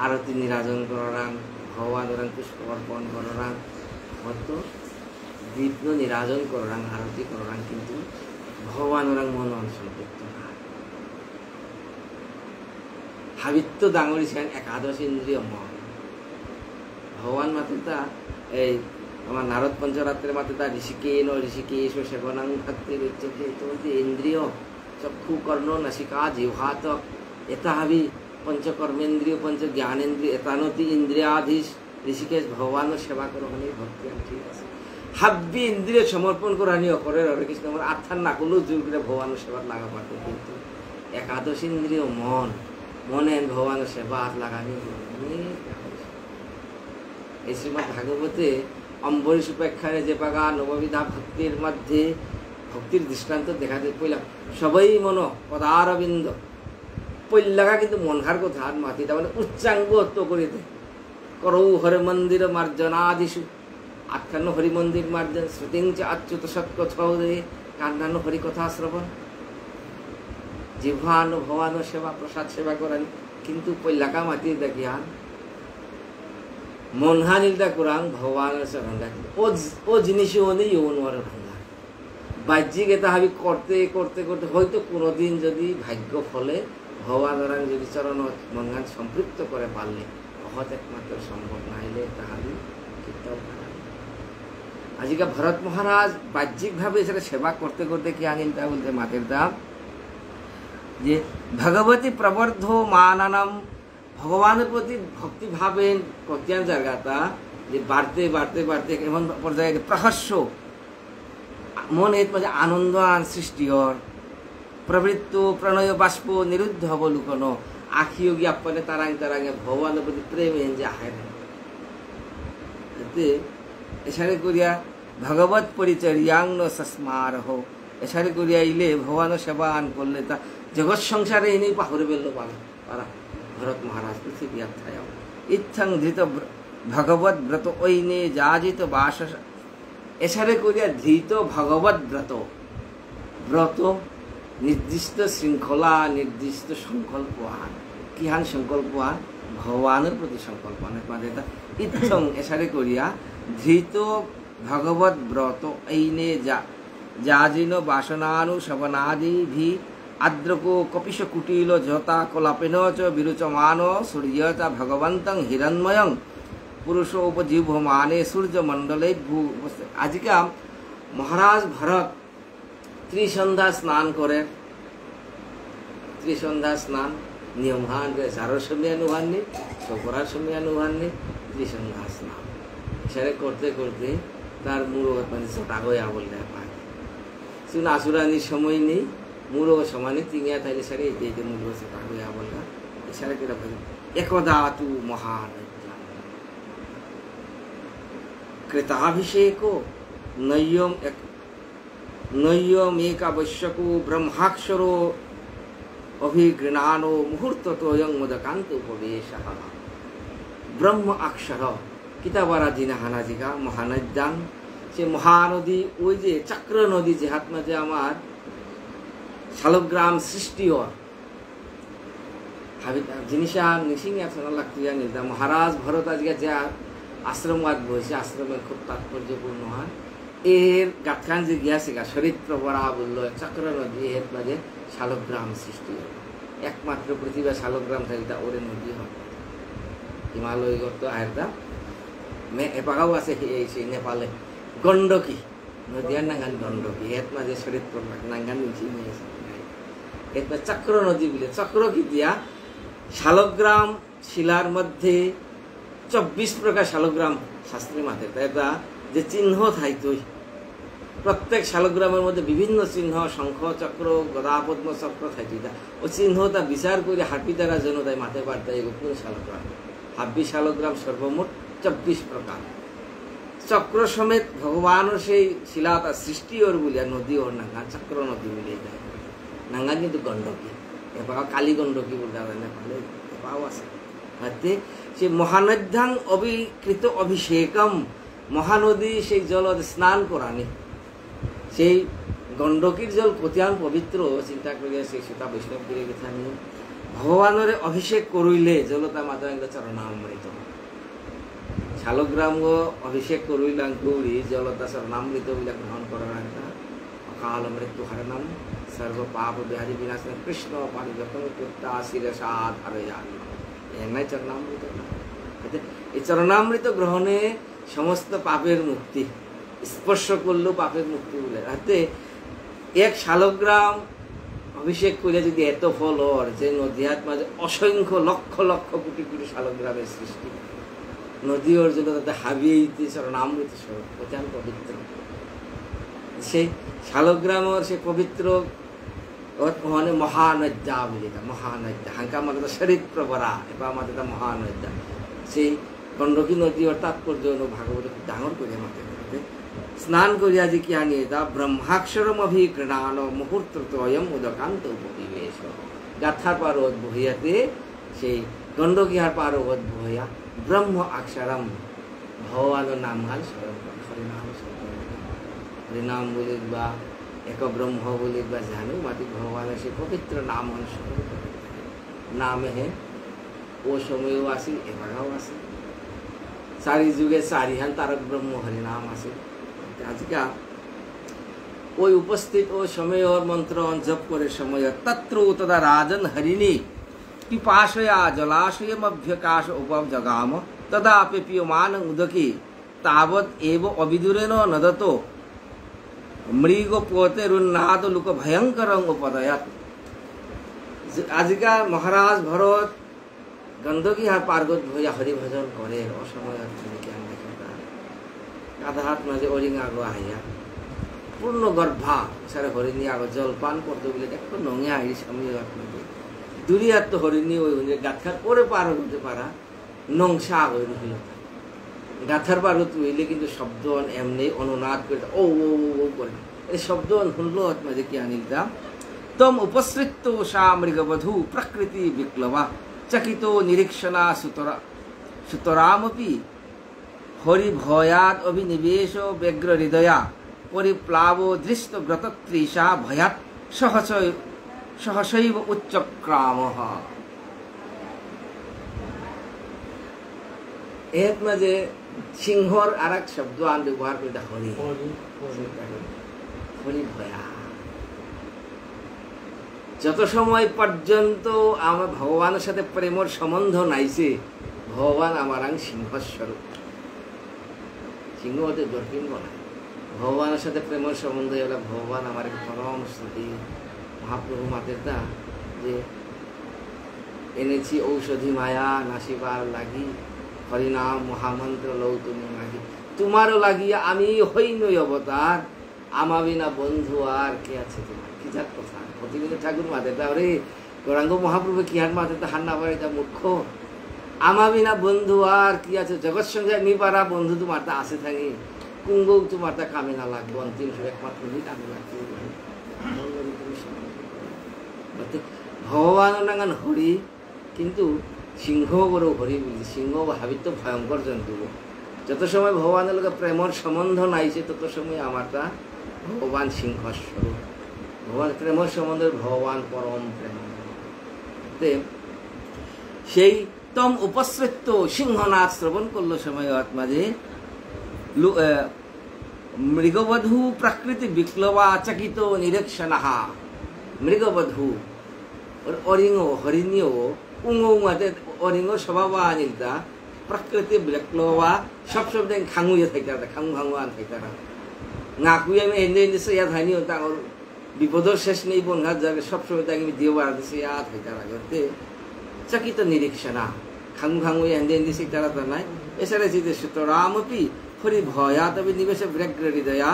আরতি নিরাজন করার ভগবানের পুষ্প অর্পণ করার হয়তো দীপ্ন নিরাজন করার আরতি করার কিন্তু ভগবানের মন সম্পৃক্ত না। হাবিত্য ডাঙরি ছিলেন একাদশ ইন্দ্রিয় মন। ভগবান মাতে তা এই আমার নারদ পঞ্চরাত্রের মাতে তা ঋষিকেশ সেবনাং ভক্তির উচ্চতে তোমাদের ইন্দ্রিয় চক্ষু কর্ণ নাসিকা জিহ্বাত এটা হাবি পঞ্চকর্মেন্দ্রিয় পঞ্চ জ্ঞানেন্দ্রিয় এতানতি ইন্দ্রিয়াধীশ ঋষিকেশ ভগবানের সেবা করো মানে ভক্তি ঠিক আছে। হাব্বি ইন্দ্রিয় সমর্পণ করানি অকরের হরে কৃষ্ণ আমার আত্মার না করলেও জোর করে ভগবানের সেবা লাগা পারত, কিন্তু একাদশ ইন্দ্রিয় মনে ভগবানের সেবা হাত লাগানি এই শ্রীমদ ভাগবতে অম্বরীশ উপাখ্যানে যে পাগা নববিধা ভক্তির মধ্যে ভক্তির দৃষ্টান্ত দেখাতে পইলাম সবাই মন পদারবিন্দ পইলাগা কিন্তু মনহার কথা আর মাতি তার মানে উচ্চাঙ্গ হত্য করে দেয় করৌ হরে মন্দির মার্জনাদিশু আখ্যান্ন হরি মন্দির মার্জন শ্রুতিঞ্চ আচ্যুত সৎকথা কান্নান্ন হরি কথা শ্রবণ জিহ্বান ভবান সেবা প্রসাদ সেবা করেন কিন্তু পইলাকা মাতি দেখি আন মনহানিলটা কোরআন ভগবানের চরণ রাখি ও জিনিস ওনে ইউনওয়ার ভাঙা বাহ্যিক এটা হাবি করতে করতে করতে হয়তো কোনোদিন যদি ভাগ্য ফলে ভগবানের যদি চরণ মনহান সম্পৃক্ত করে পারলে অহত একমাত্র সম্ভব না হলে তাহাবি কীর্তন আজকে ভরত মহারাজ বাহ্যিকভাবে সেটা সেবা করতে করতে কি আনিল তা বলতে মাতের দাম যে ভগবতী প্রবর্ধ মানানম ভগবানের প্রতি ভক্তি ভাবেন প্রত্যান জায়গাটা যে বাড়তে বাড়তে বাড়তে এমন পর্যায়ে প্রহস্য মনে মাঝে আনন্দ আন সৃষ্টি হর প্রবৃত্ত প্রণয় বাষ্প নিরুদ্ধ বলুকন আখিও জ্ঞাপনে তারাং তারাঙে ভগবানের প্রতি প্রেম এন যে আহে না এতে এছাড়া করিয়া ভগবত পরিচর্যাং ন সস্মারহ এছাড়া করিয়া ইলে ভগবানের সেবা আন করলে তা জগৎ সংসারে এনেই পাহরে বেললো পারা ভরত মহারাজ পৃথিবী আত্মায় ইচ্ছাং ধৃত ভগবত ব্রত ঐনে যাজিত বাস এছাড়া করিয়া ধৃত ভগবত ব্রত নির্দিষ্ট শৃঙ্খলা নির্দিষ্ট সংকল্প আন কি হান সংকল্প আন ভগবানের প্রতি সংকল্প আন ইচ্ছং এছাড়া করিয়া ধৃত ভগবত ব্রত ঐনে যাজিন বাসনানু শবনাদি ভি আদ্রকো কপিশ কুটিল জতা কলাপেন চ বিরুচমান সূর্য চা ভগবন্তং হিরণ্ময়ং পুরুষ উপজীবমানে সূর্যমণ্ডলে আজকে মহারাজ ভরত ত্রিসন্ধ্যা স্নান করে ত্রিসন্ধ্যা স্নান নিয়মহান চারোর সময় নুহাননি সকরার সময় নুহাননি ত্রিসন্ধ্যা স্নান সেটা করতে করতে তার মূল মানে চটা হয়ে বললে পায় শুন আসুরানির সময় নেই মূল সমানে তিঙিয়া তাইলে সারে এই মূল চটা হয়ে বললা এছাড়া কেটা ভাই একদা তু মহান কৃতাভিষেক নৈয়মেকাবশ্যকো ব্রহ্মাক্ষরো অভিগৃণানো মুহূর্ততোয়ং মোদকান্ত উপবেশ ব্রহ্ম অক্ষর কিতাবারা জিনা হানাজিকা মহানদ্যান সে মহানদী ওই যে চক্র নদী যে হাত মাঝে আমার শালগ্রাম সৃষ্টি জিনিসা নিশিংয়া লাগতুয়া নির্দা মহারাজ ভরত আজকে যে আশ্রমবাদ বসে আশ্রমের খুব তাৎপর্যপূর্ণ হয় এর গাতখান যে গিয়াছিগা চরিত্র বরা বলল চক্র নদী এর মাঝে শালগ্রাম সৃষ্টি হয় একমাত্র পৃথিবীর শালগ্রাম থাকলে ওরে নদী হয় হিমালয় গত আয়রদা এপাগাও আছে সেই নেপালে গণ্ডকী নদীয়ার নাঙ্গান গণ্ডকী এর মাঝে চরিত্র নাঙ্গান নিচে নিয়েছে এর চক্র নদী বলে চক্র কি দিয়া শালগ্রাম শিলার মধ্যে 24 প্রকার শালগ্রাম শাস্ত্রী মাতে এটা যে চিহ্ন থাইতই প্রত্যেক শালগ্রামের মধ্যে বিভিন্ন চিহ্ন শঙ্খ চক্র গদা পদ্ম চক্র থাকি ও চিহ্নটা বিচার করে হাঁপি দ্বারা যেন তাই মাথে পারতে কোন শালগ্রাম হাব্বি শালগ্রাম সর্বমোট 24 প্রকার চক্র সমেত ভগবানের সেই শিলাতা সৃষ্টি ওর বলিয়া নদী ওর নাঙ্গা চক্র নদী বলিয়ে যায় নাঙ্গা কিন্তু গণ্ডকী এবার কালী গণ্ডকী বলে নেপালে এবাও আছে হাতে সে মহানদ্যাং অবিকৃত অভিষেকম মহানদী সেই জল স্নান করানি সেই গণ্ডকীর জল কতিয়ান পবিত্র চিন্তা করিয়া সেই সীতা বৈষ্ণব গিরে গেছে আমি ভগবানের অভিষেক করিলে জলতা মাতা চরণামৃত শালগ্রাম অভিষেক করিলাম গৌরী জলতা চরণামৃত বলে গ্রহণ করার একটা অকাল মৃত্যু হরণম সর্ব পাপ বিহারী বিনাশ কৃষ্ণ পানি যখন কৃত্যা শিরসাদ হরে যান এনাই চরণামৃত এই চরণামৃত গ্রহণে সমস্ত পাপের মুক্তি স্পর্শ করলেও পাপের মুক্তি বলে হাতে এক শালগ্রাম অভিষেক করে যদি এত ফল ওর যে নদীহাত মাঝে অসংখ্য লক্ষ লক্ষ কোটি কোটি শালগ্রামের সৃষ্টি নদী ওর জন্য তাতে হাবিয়ে চরণামৃত স্বরূপ অত্যন্ত পবিত্র সেই শালগ্রামের সে পবিত্র মানে মহানদ্যা বলি মহানদ্যা হাঙ্কা আমাদের শরীর প্রবরা এবার আমাদের মহানদ্যা সেই গণ্ডকী নদী ওর তাৎপর্য ভাগবত ডাঙর করে আমাদের স্নান করিয়া যে কি আনিয়ে তা ব্রহ্মাক্ষরম অভিকৃণান মুহূর্তয়ম উদকান্ত উপবিবেশ গাথার পার্বত বহিয়াতে সেই গণ্ডকীহার পার্বত বহিয়া ব্রহ্ম অক্ষরম ভগবানের নাম গান স্মরণ করে হরিনাম হরিনাম বলি বা এক ব্রহ্ম বলি বা জানো মাটি ভগবানের সেই পবিত্র নাম অনুসরণ করে নামে হে ও সময়ও আসি এবারও আসি চারি যুগে চারিহান তারক ব্রহ্ম হরিনাম আসে আজকে ওই উপস্থিত ও সময় মন্ত্র জপ করে সময় তত্র তদা রাজন হরিণী পিপাশয়া জলাশয়মভ্যকাশ উপজগাম তদা পেপীয়মান উদকি তাবৎ এব অবিদুরেণ নদতো মৃগ পোতেরুন্নাদ লোক ভয়ঙ্করং উপদয়াত আজকা মহারাজ ভরত গণ্ডকী হার পার্বত ভয়া হরিভজন করে অসময় আধা হাত মাঝে অরিং আগো আহিয়া পূর্ণ গর্ভা সারে হরিণী আগো জলপান করতে বলে একটু নঙে আহি সামনে দুরিয়ার তো হরিণী ওই গাথার পরে পার হতে পারা নংসা আগ রহিল গাথার পার হতে হইলে কিন্তু শব্দ এমনি অনুনাদ করে ও ও ও করে এই শব্দ শুনলো মাঝে কি আনিলাম তম উপসৃত সা মৃগবধূ প্রকৃতি বিপ্লবা চকিত নিরীক্ষণা সুতরামপি হরিভয়াদ অভিনিবেশ ব্যগ্র হৃদয়া পরিপ্লাব দৃষ্ট ব্রতত্রিষা ভয়াত সহসৈব উচ্চক্রাম এর মাঝে সিংহর আর এক শব্দ আন ব্যবহার করে হরি হরিভয়া যত সময় পর্যন্ত আমার ভগবানের সাথে প্রেমর সম্বন্ধ নাইছে ভগবান আমার সিংহস্বরূপ সিংহ হতে দর্পিন বনায় ভগবানের সাথে প্রেমের সম্বন্ধ হলে ভগবান আমার পরম স্তুতি মহাপ্রভু মাতেরটা যে এনেছি ঔষধি মায়া নাসিবার লাগি হরিনাম মহামন্ত্র লৌ তুমি লাগি তোমারও লাগিয়া আমি হই নই অবতার আমা বিনা বন্ধু আর কে আছে তোমার কি যার কথা প্রতিদিন ঠাকুর মাতেরটা ওরে গৌরাঙ্গ মহাপ্রভু কি হার মাতেরটা হান্না বাড়িটা মুখ্য আমা বিনা বন্ধু আর কি আছে জগৎ সঙ্গে নিপারা বন্ধু তোমার তা আছে থাকি কুঙ্গৌ তোমার তা কামে না লাগবো অন্তিম একমাত্র কামে লাগবে ভগবান নাগান হরি কিন্তু সিংহ বড় হরি বুঝি সিংহ ভাবি তো ভয়ঙ্কর জন্তু যত সময় ভগবানের লোক প্রেমর সম্বন্ধ নাইছে তত সময় আমারটা ভগবান সিংহস্বরূপ ভগবান প্রেমর সম্বন্ধে ভগবান পরম প্রেম সেই তম উপসৃত সিংহনাথ শ্রবণ করলো সময় মাঝে মৃগবধূ প্রকৃতি বিপ্লবা চকিত নিরীক্ষণা মৃগবধূ অরিঙ্গ হরিণীয় উঙ্গ মাতে অরিঙ্গ স্বভাব আনিলতা প্রকৃতি বিপ্লবা সব সব দিন খাঙুয়ে থাকতারা খাঙু আন থাকতারা নাকুই আমি এনে এনে ইয়া থাইনি তার বিপদর শেষ নেই বনঘাট জায়গায় সবসময় তাকে আমি দিয়ে বাড়াতেছে ইয়া থাকতারা করতে চকিত নিরীক্ষণা খাঙু খাঙু হেন্দি হেন্দি শিকতারা তো নাই এছাড়া জিতে সুতরামপি হরি ভয়া তবে নিবেশে ব্রেগ্র হৃদয়া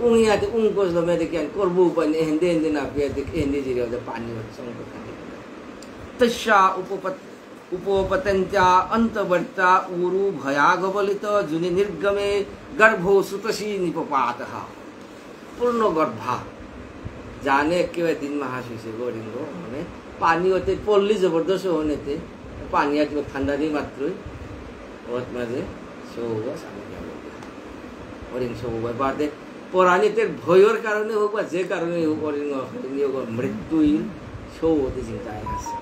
উঙিয়াতে উঙ্কোস লমে দেখে করবো পানি হেন্দি হেন্দি না পিয়া দেখে হেন্দি জিরে ওদের পানি হচ্ছে তস্যা উপপতন্ত্য়া অন্তবর্তা উরু ভয়াগবলিত জুনি নির্গমে গর্ভো সুতসী নিপপাতঃ পূর্ণ গর্ভা জানে একেবারে 3 মাস হয়েছে গরিঙ্গ মানে পানি হতে পড়লি জবরদস্ত হনেতে পানি আর ঠান্ডারই মাত্রই ওর মাঝে সৌগ স্বামী হরিং সৌগ বাদে পরাণীতের ভয়ের কারণে হোক বা যে কারণে হোক হরিং মৃত্যুই সৌগতে চিন্তায় আছে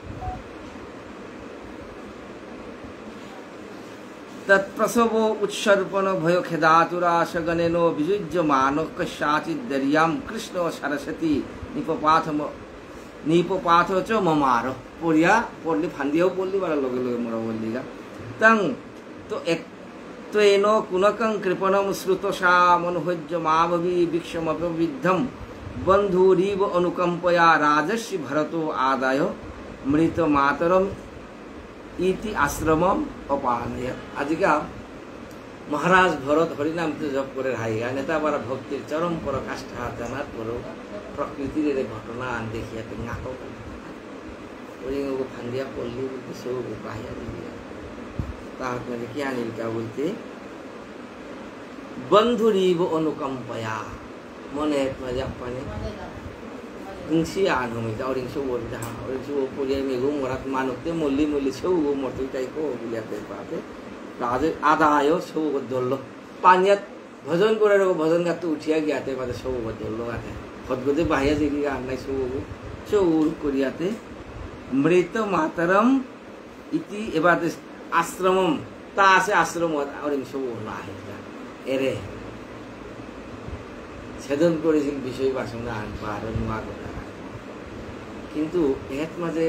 तत्प्रसव उत्सर्पण भय खेदातुरा सगनेनो विजुज्यमान कस्याचित् दर्यां कृष्ण सरस्वती निपपाथ च ममार पड़िया पड़ली फान्दियाव पड़ली बारा लगे लगे मरा बल्लिगा तंग तो एक त्वेनो कुनकं कृपणं श्रुतसा मनोहज्यमाववि विक्षमपविद्धं बन्धुरीव अनुकंपया राजर्षि भरतो आदाय मृत मातरम इति आश्रमम अपानय आजिका महाराज भरत हरिनाम तो जप करे हाइगा नेता बारा भक्तिर चरम पराकाष्ठा जानार परो प्रकृतिर रे घटना आन देखिया त नाको ओरिंगो फान्दिया पल्ली बोलते सो बाहिया दिया ताहत में क्या निलका बोलते बंधुरीव अनुकंपया मने मजा पाने गंसी आन हमें जाओरिंग सो बोल जहाँ और सो पुलिया में घूम रहा मानुते मोली मोली सो घूम मरते टाइप को बुलिया पे पाते राजे आधा आयो सो बदलो पानियत भजन करे रो भजन का तो उठिया गया थे बात सो बदलो आते खदगदे बाहिया जी की आना सो उर कोरियाते मृत मातरम इति एबाते आश्रमम तासे आश्रम और सो ना है एरे छेदन करेছিল বিষয় বাসনা আর নোয়া কথা কিন্তু এত মাঝে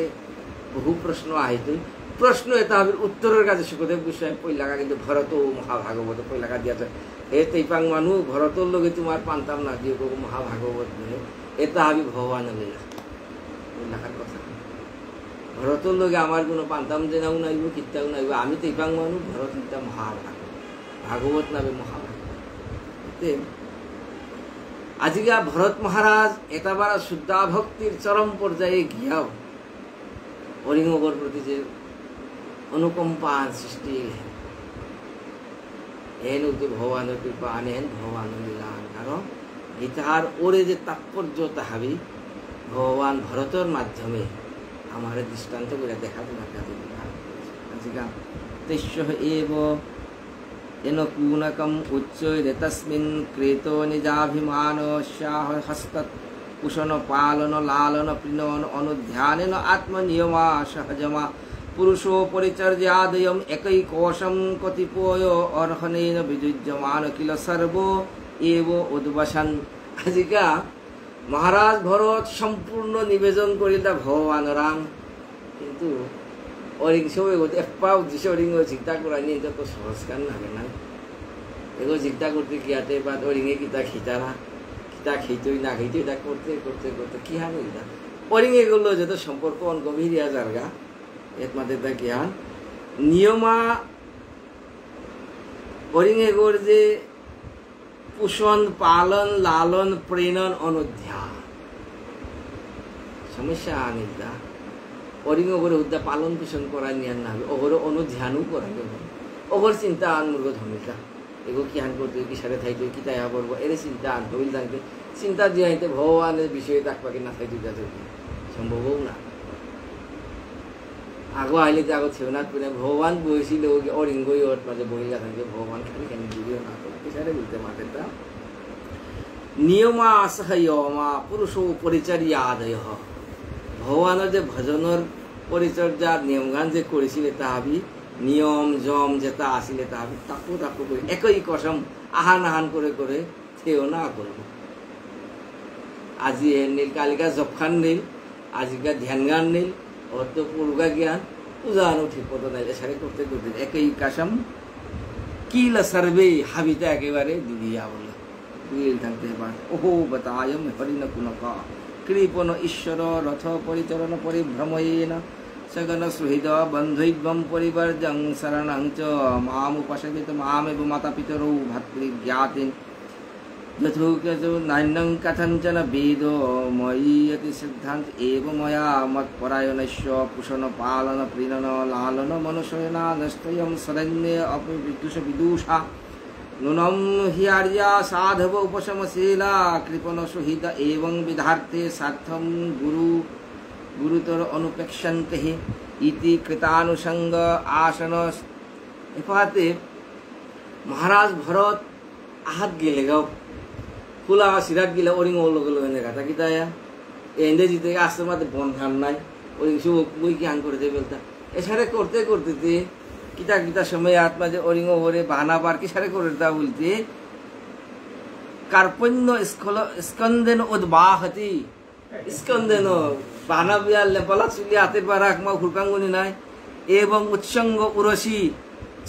বহু প্রশ্ন আহিতো প্রশ্ন এটা হবে উত্তরের কাছে সুখদেব গোস্বামী পয়লাকা কিন্তু ভরত মহাভাগবত পয়লাকা দিয়াছে হে তৈপাং মানু ভরতর লগে তোমার পান্তাম না দিয়ে গো মহাভাগবত বলে এটা হবে ভগবান লীলা পয়লাকার কথা ভরতর লগে আমার কোনো পান্তাম জেনাও নাইব কিতাও নাইব আমি তৈপাং মানু ভরত এটা মহাভাগবত ভাগবত নামে মহাভাগবত আজিকা ভরত মহারাজ এতবার শুদ্ধা ভক্তির চরম পর্যায়ে গিয়াও হরিঙ্গর প্রতি যে অনুকম্পা সৃষ্টি হেন উঠে ভগবানের কৃপা আনেন ভগবানের লীলা কারণ গীতার ওরে যে তাৎপর্য তাহাবি ভগবান ভরতের মাধ্যমে আমার দৃষ্টান্ত করে দেখাতে না আজিকা তেস্য এব एनकूनकम उच्चैरे तस्मिन् क्रेतो निजाभिमानस्याह हस्तत् कुशन पालन लालन प्रीणन अनुध्यानेन आत्मनियमा सहजमा पुरुषो परिचर्यादयम् एकैकोशं कतिपय अर्हनेन विजुज्यमान किल सर्वो एव उद्वसन আজিকা মহারাজ ভরত সম্পূর্ণ নিবেদন করিলা ভগবান রাম কিন্তু অরিং সবাই গতি এপা উদ্দেশ্য অরিং চিন্তা করা নিয়ে এটা তো সংস্কার লাগে না এগুলো চিন্তা করতে গিয়াতে বা অরিঙে কিতা খিতারা কিতা খেতই না খেতই এটা করতে করতে করতে কি হান এটা অরিং এগুলো যত সম্পর্ক গভীরিয়া জায়গা এর মাঝে তা কি হান নিয়মা অরিং এগুলোর যে পোষণ পালন লালন প্রেরণ অনুধ্যান সমস্যা আনিদা অরিং ওগরে উদ্যা পালন পোষণ করা নিয়ে না হবে ওগরে অনুধ্যানও করা যাবে ওগর চিন্তা আন মুর্গ ধমিকা এগো কি হান করতে কি সাথে থাইতে কি তাই করবো এর চিন্তা আন হইল জানতে চিন্তা দিয়ে আইতে ভগবানের বিষয়ে তাকবাকে না থাইতে যাতে সম্ভবও না আগো আইলে যে আগো ছেউনাথ পুনে ভগবান বইছিল অরিঙ্গই ওর মাঝে বহিলা থাকে ভগবান খালি কেন দিও না করতে সাথে বলতে মাতেটা নিয়মা সহয়মা পুরুষ পরিচর্যাদয় ভগবানের যে ভজনের পরিচর্যা নিয়মগান যে করেছিল তাহাবি নিয়ম জম যেটা আসিলে তাহাবি তাকু তাকু করে একই কসম আহান আহান করে করে থেও না করব আজি এর নীল কালিকা জবখান নীল আজিকা ধ্যান গান নীল ওর তো পুরুগা জ্ঞান উজানো ঠিক মতো নাই সারে করতে করতে একই কাসম কিল সর্বে হাবিতা একেবারে দিদিয়া বলে দুইল থাকতে পার ওহো বতায়ম হরিণ কুনকা কৃপণ ঈশ্বর রথ পরিচরণ পরিভ্রময়েন सगन सुहृद बन्धुभ्यं परिवर्जं शरणं च मामुपसेवित मामेव माता पितरौ भर्तृज्ञातिं यथोक्तो नान्यं कथञ्चन वेदो मयि यति सिद्धान्त एव मया मत्परायणस्य पुषण पालन प्रीणन लालन मनसयनानस्तयं शरण्ये अपि विदुष विदुषा नूनं हि आर्या साधव उपशमशीला कृपण सुहृद एवं विधार्थे सार्थं गुरुतर अनुपेक्षन्ते इति कृतानुसंग आसन एपाते महाराज भरत आहत गेले गाव ফুলা সিরাত গিলা ওরিং ওলগলো এনে গাতা কিতায়া এন্ডে জিতে আশ্রমাতে বন খান নাই ওরিং সুক মুই কি আং করে দে বলতা এসারে করতে করতে কিতা কিতা সময় আত্মা যে ওরিং ওরে বাহানা পার কি সারে করে দা বলতে কার্পণ্য স্কন্দেন উদ্বাহতি স্কন্দেন বাহানা বিয়াল লেপালা চুলি হাতের পা রাখ মা ফুরকাঙ্গুনি নাই এবং উৎসঙ্গ উরসি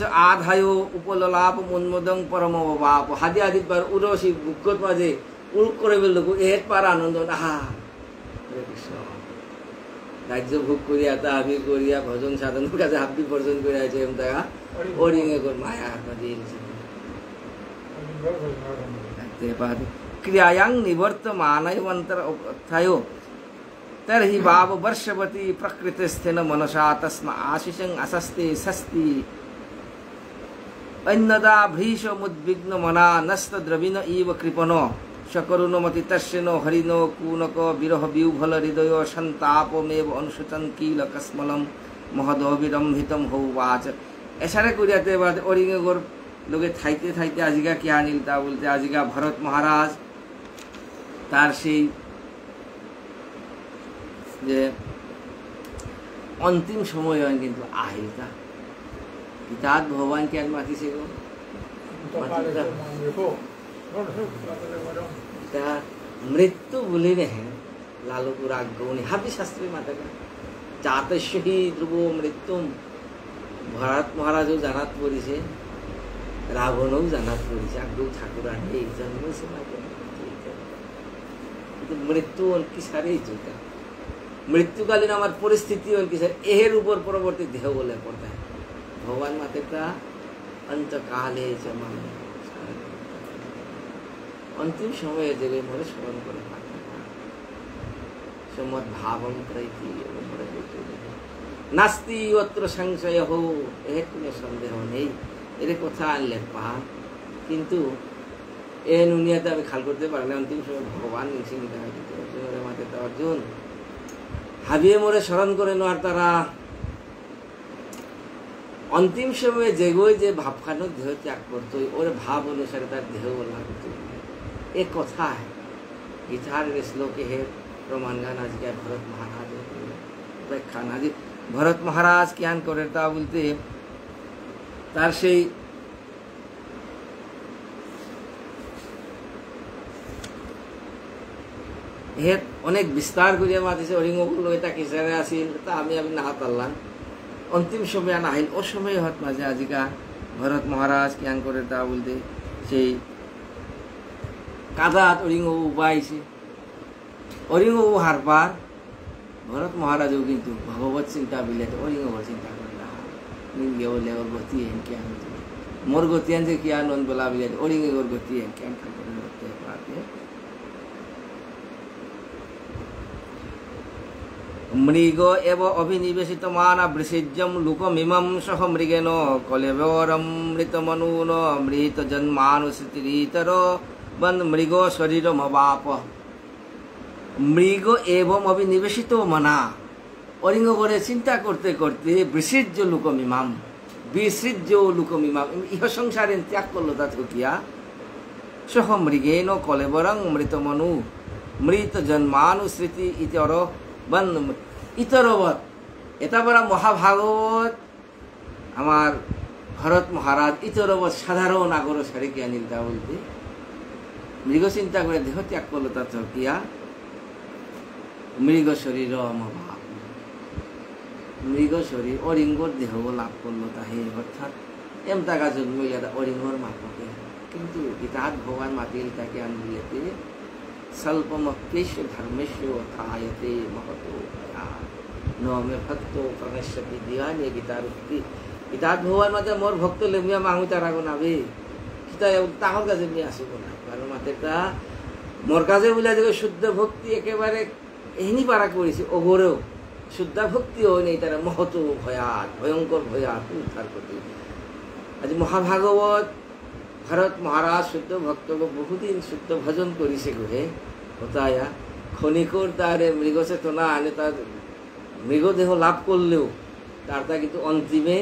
आधायो उपललाप उन्मोदं परम बाप हादि आदि पर उरसी बुक्कत माजे उल्क करे बेलको एत पार आनंद आहा हरे कृष्ण राज्य भोग करिया ता आबि करिया भजन साधन काजे हाबि वर्जन करिया छे एम तागा ओरिंगे कर माया नदील ते बाद क्रियायां निवर्तमानयवंतर अथायो तरहि भाव वर्षवती प्रकृतिस्थेन मनसा तस्मा आशिषं असस्ते सस्ति अन्नदा भ्रीश मुद्विग्न मना नस्त द्रविण इव कृपनो शकरुणमति तस्यनो हरिनो कूनक विरह विह्वल हृदय संतापमेव अनुसूचन किल कस्मलम महदविरंभितम होवाच एसारे करियाते बाद ओरिंगे गोर लोगे थाइते थाइते आजिका क्या निलता बोलते आजिका भरत महाराज तार সেই যে अंतिम समय কিন্তু আহিতা किताब भगवान के माथी से गो मृत्यु बोले रहे लालूपुर आगौनी हाबी शास्त्री माता का जातस्य ही ध्रुव मृत्यु भरत महाराज জানাত পড়িছে রাবণও জানাত পড়িছে আগ্রহ ঠাকুরানি এই জন্ম से माता কিন্তু মৃত্যু কি সারে চলতা মৃত্যুকালীন আমার পরিস্থিতি কি স্যার এর উপর পরবর্তী দেহ বলে পড়তা भगवान मातेका अंत काले जमान अंतिम समय जगह मोरे स्मरण करे समद भावम प्रैति मोरे नास्ति अत्र संशय हो एहे कोनो संदेह नहीं एरे कथा आनले पा किंतु ए दुनियाते আমি খাল করতে পারলে अंतिम समय भगवान নিসিংহা অর্জুনের মাতে তো অর্জুন হাবিয়ে মোরে স্মরণ করে নোয়ার তারা अंतिम समय जेगोय जे भावखानो देह त्याग करतो और भाव अनुसार तार देह लागतो एक कथा है गीतार श्लोक है प्रमाण गाना जी भरत महाराज व्याख्या नाजी भरत महाराज ज्ञान करे ता बोलते तार সেই हे অনেক বিস্তার করিয়া মাতিছে অরিঙ্গগুলো এটা কিসারে আসিল তা আমি না পারলাম अंतिम समय नाहिल ओ समय हत माजे आजिका भरत महाराज ज्ञान करे ता बोलते সেই কাদাত অরিঙ্গ উবাইছে অরিঙ্গ হারবার भरत महाराजও কিন্তু ভগবত চিন্তা বিলেতে অরিঙ্গ চিন্তা করে না নিগে বলে ওর গতি है क्या मोर गतियान से क्या नन बोला बिलेते অরিঙ্গ ওর गति है क्या करते पाते मृग एव अभिनिवेशित माना वृषिज्यम लुकमिमं सह मृगेन कलेवरमृतमनून मृत जन्मानुसृतिरीतर वन मृग शरीरमवाप मृग एवं अभिनिवेशित मना অরিঙ্গ করে চিন্তা করতে করতে বিসৃজ্য লুকমিমাম বিসৃজ্য লুকমিমাম ইহ সংসারে ত্যাগ করলো তা থকিয়া সহ মৃগেন কলেবরং মৃতমনু মৃত জন্মানুস্মৃতি ইতর বন ইতরবৎ এটা বড় মহাভাগবত আমার ভরত মহারাজ ইতরবৎ সাধারণ আগর সারি কি আনিলতা বলতে মৃগ চিন্তা করে দেহ ত্যাগ করলো তা থকিয়া মৃগ শরীর অমভাব মৃগ শরীর অরিঙ্গর দেহ লাভ করলো তাহে অর্থাৎ এম টাকা জন্মিলা অরিঙ্গর মাপকে কিন্তু গীতাত ভগবান মাতিল তাকে আনবিলেতে স্বল্পমপ্যেশ ধর্মেশ অথায়তে মহতো নমে ভক্ত প্रणश्यति দিওয়ানি গীতার উক্তি গীতাত ভগবান মাতে মোর ভক্ত লেমিয়া মাঙু তার আগুন আবে কিতা তাহর কাছে নিয়ে আসিব না কারণ মাতেটা মোর কাছে বলে যে শুদ্ধ ভক্তি একেবারে এহিনি পারা করেছে ওগরেও শুদ্ধ ভক্তি হয় নেই তারা মহত ভয়াত ভয়ঙ্কর ভয়াত উদ্ধার করতে আজ মহাভাগবত ভরত মহারাজ শুদ্ধ ভক্ত বহুদিন শুদ্ধ ভজন করিছে গুহে হতায়া ক্ষণিকর তার মৃগচেতনা আনে তার মৃগদেহ লাভ করলেও তার কিন্তু অন্তিমে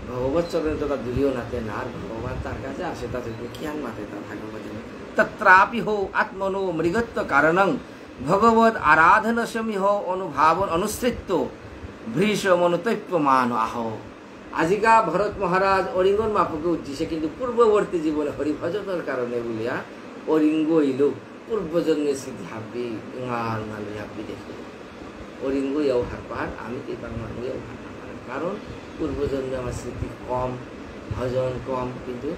ভগবত চরণে তো তার দুলিও নাতে না আর ভগবান তার কাছে আসে তাদেরকে জ্ঞান মাতে তার ভাগবত তত্রাপি হো আত্মনো মৃগত্ব কারণং ভগবত আরাধন সমীহ অনুভাবন অনুসৃত্য ভৃষ মনোতৈপ্যমান আহ আজিকা ভরত মহারাজ অরিঙ্গন মাপুকে উজ্জিছে কিন্তু পূর্ববর্তী জীবনে হরিভজনের কারণে বলিয়া অরিঙ্গ ইল পূর্বজন্মে সিদ্ধি হাবি ইঙাল নালি হাবি দেখি অরিঙ্গ ইয়াও হারপার আমি এই বাংলা ইয়াও হারপার কারণ পূর্বজন্মে আমার স্মৃতি কম ভজন কম কিন্তু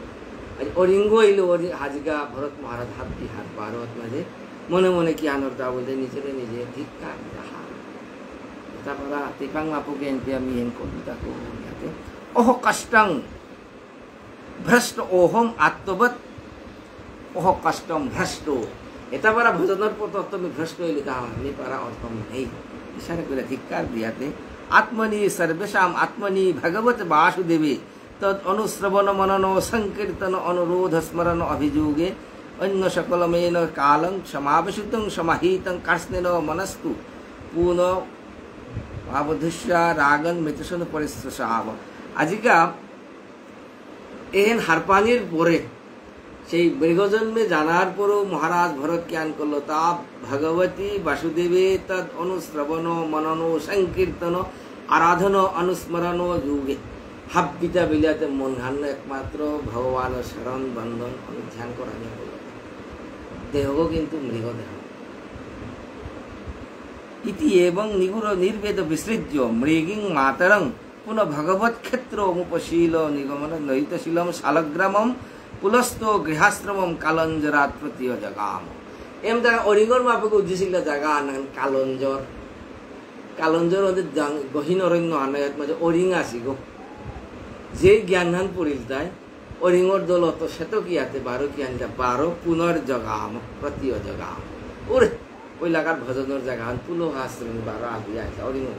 আজ অরিঙ্গ ইল আজিকা ভরত মহারাজ হাবি হারপার মাঝে মনে মনে কি আনর্দা বলতে নিজেরে নিজে ধিক্কার রাহা তারপর তিপাং মাপুকে এনপি আমি এন কবিতা কবিতাতে ওহ কষ্টং ভ্রষ্ট ওহম আত্মবৎ ওহ কষ্টম ভ্রষ্ট এটা পারা ভজনের পর তুমি ভ্রষ্ট হইলে তা আমি পারা অর্থম নেই ইশারা করে ধিক্কার দিয়াতে আত্মনি সর্বেশাম আত্মনি ভগবত বাসুদেবে তদ অনুশ্রবণ মনন সংকীর্তন অনুরোধ স্মরণ অভিযোগে অন্য সকলমেন কালং সমাবেশিতং সমাহিতং কার্ষ্ণেন মনস্তু পুন ভাবধুষ্যা রাগন মৃতসন পরিশ্রসাব আজিকা এহেন হারপানির পরে সেই মৃগজন্মে জানার পরও মহারাজ ভরত জ্ঞান করলো তা ভগবতী বাসুদেবে তদ অনুশ্রবণ মনন সংকীর্তন আরাধন অনুস্মরণ যুগে হাব্বিতা বিলাতে মন হান্ন একমাত্র ভগবান শরণ বন্ধন অনুধ্যান করা নিয়ে বলল দেহ কিন্তু মৃগদেহ ইতি এবং নিগুড় নির্বেদ বিসৃজ্য মৃগিং মাতরং পুনঃ ভগবত ক্ষেত্র মুপশীল নিগমন নৈতশীলম শালগ্রামম পুলস্ত গৃহাশ্রমম কালঞ্জরাত প্রতীয় জগাম এম জায়গা অরিঙ্গর মাপকে উদ্দেশ্যিল জায়গা আনান কালঞ্জর ওদের গহীন অরণ্য আনায়াত মাঝে অরিং আসি গো যে জ্ঞানহান পড়িল তাই অরিঙ্গর দৌলত সেত কি আতে 12 কি আনটা 12 পুনর জগাম প্রতীয় জগাম ওরে ওই লাগার ভজনের জায়গা পুলো আশ্রম 12 আগে আছে অরিঙ্গ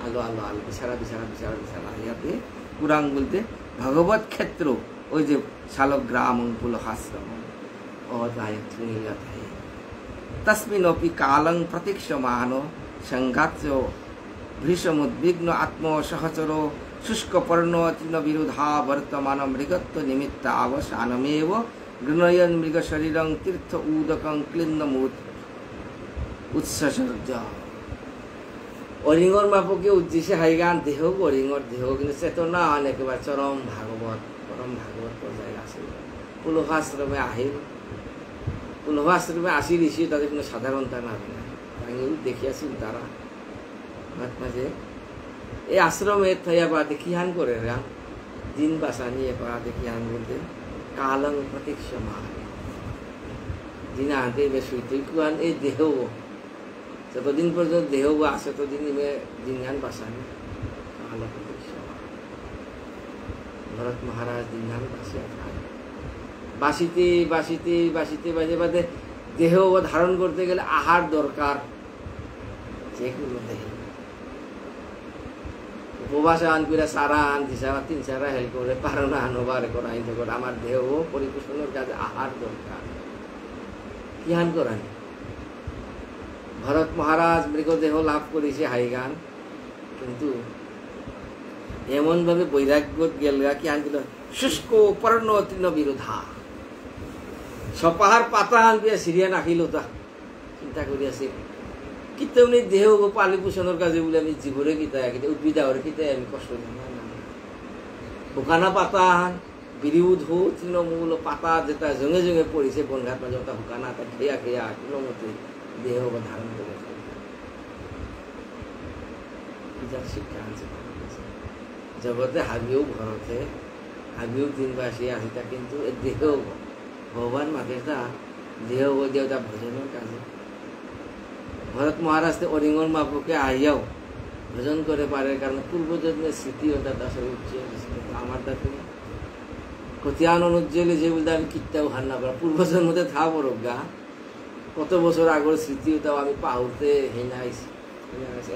আলো আলো আলো বিছাড়া বিছাড়া বিছাড়া বিছাড়া ইয়াতে পুরাং বলতে ভগবত ক্ষেত্র ওই যে শালগ্রাম পুলহাশ্রম ও তাই তস্মিনপি কালং প্রতীক্ষমান সংঘাত্য ভীষমুদ্বিগ্ন আত্ম সহচর শুষ্কপর্ণ তৃণ বিরোধা বর্তমান মৃগত্ব নিমিত্ত অবসানমেব গৃণয়ন মৃগ শরীরং তীর্থ উদকং ক্লিন্নমূত উৎসর্জ অরিঙ্গর মাপকে উদ্দেশ্যে হাইগান দেহ অরিঙ্গর দেহ কিন্তু চেতনা আন একেবারে চরম ভাগবত পর্যায়ে আসিল পুলহাশ্রমে আহিল পুলহাশ্রমে আসি দিছি তাদের কোনো সাধারণতা না দেখিয়াছিল তারা মাঝে এই আশ্রমে থাইয়া বা দেখিহান করে রা দিন বাসা নিয়ে পড়া দেখিহান বলতে কালং প্রতীক্ষমা দিন আনতে বেশ শুইতে কুয়ান এই দেহ যতদিন পর্যন্ত দেহ আসে ততদিন দিনহান বাসানি কাল প্রতীক্ষমা ভরত মহারাজ দিনহান বাসিয়া খায় বাসিতে বাসিতে বাসিতে বাজে বাজে দেহ ধারণ করতে গেলে আহার দরকার যেগুলো দেহ উপবাস আন করে সারা আন দিশারা 3-4 হেল করে পারো না আনোবার করা আইতে করে আমার দেহ পরিপোষণের কাজে আহার দরকার কি হান করেন ভরত মহারাজ মৃগদেহ লাভ করেছে হাইগান কিন্তু এমন ভাবে বৈরাগ্য গেলগা কি হান দিল শুষ্ক পর্ণ তৃণ বিরোধা সপাহার পাতা আন দিয়ে সিরিয়া নাখিল তা চিন্তা করি আছে কিন্তু এমনি দেহ পালি পোষণের কাজে বলে আমি জীবরে কিতায় কিন্তু উদ্ভিদ আওয়ার কিতায় আমি কষ্ট দিই হুকানা পাতা বিরিউদ হো তৃণমূল পাতা যেটা জঙে জঙে পড়েছে বনঘাট মাঝে ওটা হুকানা তা খেয়া খেয়া কোনো মতে দেহ ধারণ করে শিক্ষা আনছে জগতে হাবিও ঘরতে হাবিও দিনবাসী আসিতা কিন্তু দেহ ভগবান মাতেটা দেহ দেওতা ভজনের কাজে ভরত মহারাজ অরিঙ্গর মাপুকে আহিয়াও ভজন করে পারে, কারণ পূর্বজন্মের স্মৃতি ওটা আসলে উজ্জ্বল। আমার দাদু কতিয়ান অনুজ্জ্বলে যে বলতে আমি কিত্তাও হার না পারা পূর্বজন্মতে থা বরক গা কত বছর আগর স্মৃতি ওটাও আমি পাহুতে হেনা আইছি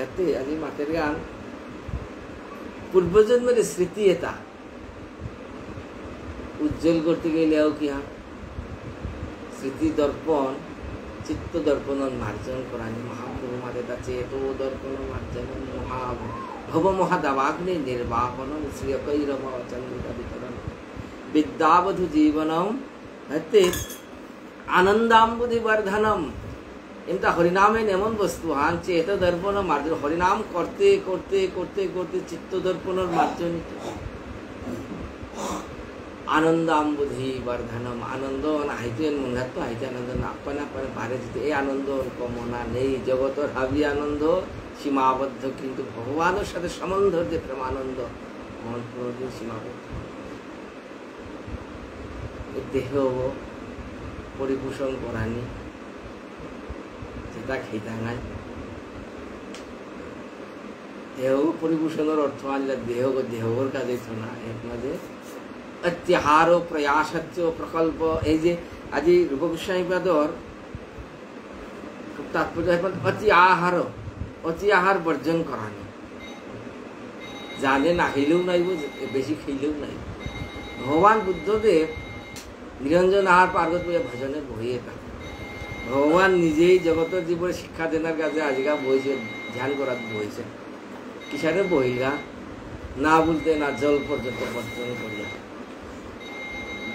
এতে আজি মাতের গান পূর্বজন্মের স্মৃতি এটা উজ্জ্বল করতে গেলেও কি হয় স্মৃতি দর্পণ চিত্ত দর্পণ মার্জন করানি মহাপ্রভু মাদের কাছে এত দর্পণ মার্জন মহা ভব মহাদাবাগ্নি নির্বাপন শ্রীয়কৈরব চন্দ্রিকা বিতরণ বিদ্যাবধু জীবনম হতে আনন্দাম্বুধি বর্ধনম इंता हरिनामे एमन वस्तु हान चेत दर्पण मार्जन हरिनाम करते करते करते करते चित्त दर्पण मार्जन आनंदाम्बुधि वर्धनम आनंद हाइते मंगात तो हाइते आनंद अपने अपने बारे जीते ए आनंद कमना नहीं जगत हाबी आनंद सीमाबद्ध किंतु भगवान साथे सम्बन्ध जे प्रेमानंद मन कोनोदिन सीमाबद्ध देह परिपोषण करानी যেটা খেতে নাই দেহ পরিভূষণের অর্থ আনলে দেহর কাজে না এর মাঝে অত্যাহার প্রয়াসচ্য প্রকল্প এই যে আজি রূপ গোস্বামীপাদর খুব তাৎপর্য অতি আহার বর্জন করানি জানে না খেলেও নাইব বেশি খেলেও নাই ভগবান বুদ্ধদেব নিরঞ্জন আহার পার্বত ভজনে বহিয়ে থাকে ভগবান নিজেই জগতের জীবনে শিক্ষা দেনার কাছে আজকা বইছে ধ্যান করার বইছে কিসারে বহিলগা না বলতে না জল পর্যন্ত বর্জন করিয়া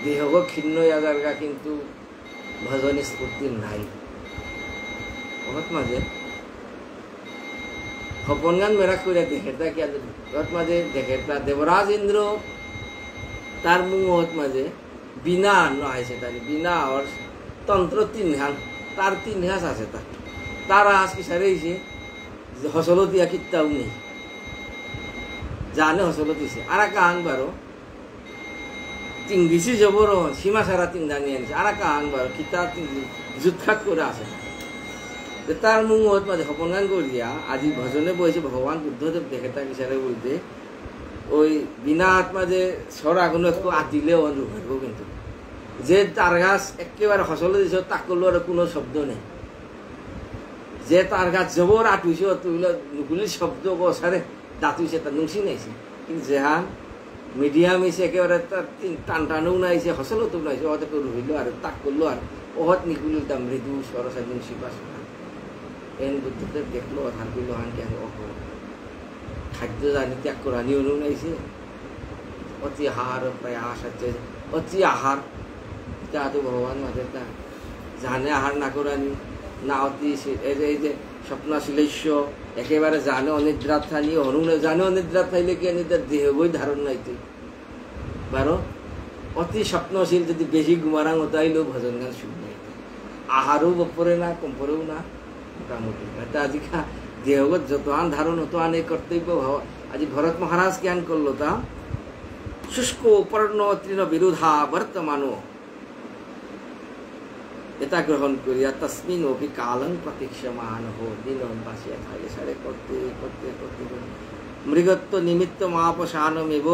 দেহগ ক্ষীণ আজারগা কিন্তু ভজন স্ফূর্তি নাই বহুত মাঝে হপন গান মেরা করে দেখেটা কি বহুত মাঝে দেখেটা দেবরাজ ইন্দ্র তার মুহূর্ত মাঝে বিনা নয় তার বিনা আর তন্ত্র তিন ধ্যান তার তিন ঘাস আছে তার আজ কি সারেছে হসলতিয়া কিত্তাও নেই জানে হসলতিছে আর একটা আনবারও তিংদিছি জবর সীমা সারা তিন জানিয়ে আনছে আর একটা আনবারও কিতা জুৎখাত করে আছে তার মুহূর্ত মাঝে হপন গান করিয়া আজি ভজনে বইছে ভগবান বুদ্ধদেব দেখে তার কিসারে বলতে ওই বিনা আত্মা যে সর আগুন একটু আতিলেও অনুভব কিন্তু যে তার গাছ একেবারে হসলে দিছ তাক করলো আর কোনো শব্দ নেই যে তার গাছ জবর আটুইছ নুকুলির শব্দ সারে দাঁতুইছে তার নুসি নাইছে কিন্তু যেহান মিডিয়াম এসে একেবারে তার টান টানেও নাইছে হসলও তো নাইছে অত করে রইল আর তাক করলো আর অহত নিকুলি তা মৃদু সরসা নুসি পাশ এন বুদ্ধদেব দেখলো হাত দিল হানকে অহ খাদ্য জানি ত্যাগ করানি অনু নাইছে অতি আহার প্রয়াস আছে অতি আহার তো ভগবান মাঝে জানে আহার না করানি না অতি এই যে স্বপ্নশীলেশ্য একেবারে জানে অনিদ্রা থানি হরুণে জানে অনিদ্রা থাইলে কি অনিদ্রা দেহ বই ধারণ নাইতে বারো অতি স্বপ্নশীল যদি বেশি গুমারাং হতাইলেও ভজন গান শুনবে আহারও বপরে না কম্পরেও না মোটামুটি এটা আজিকা দেহগত যত আন ধারণ হতো আন এই কর্তব্য আজি ভরত মহারাজ জ্ঞান করলো তা শুষ্ক পর্ণ তৃণ বিরোধা বর্তমানো এটা গ্রহণ করিয়া তসমিন অপি কালং প্রতীক্ষমান হো দিন বাসিয়া থাকে সারে করতে করতে করতে মৃগত্ব নিমিত্ত মহাপসানমেব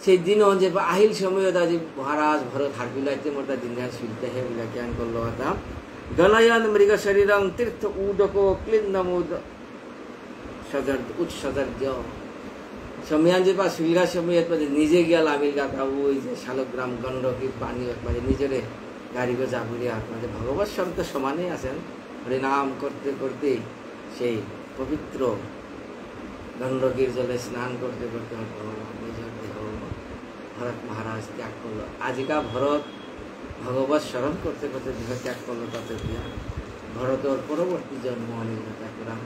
সেই দিন যে আহিল সময় আজি মহারাজ ভরত হারবিলাইতে মোটা দিনগান শুনতে হে বলে জ্ঞান করলো এটা গণয়ন মৃগ শরীরং তীর্থ উদক ক্লিন্নমুদ সজর উৎসর্য সময়ান যে শুলগা সময় নিজে গিয়া লামিল গাথা ওই যে শালগ্রাম গণ্ডকীর পানি নিজেরে গাড়িগো জাগুরিয়া আপনাদের ভগবত শব্দ সমানে আছেন হরিনাম করতে করতে সেই পবিত্র গণ্ডকীর জলে স্নান করতে করতে নিজের দেহ ভরত মহারাজ ত্যাগ করলো আজিকা ভরত ভগবত স্মরণ করতে করতে দেহ ত্যাগ করলো তাতে দিয়া ভরতর পরবর্তী জন্ম ত্যাগ করাম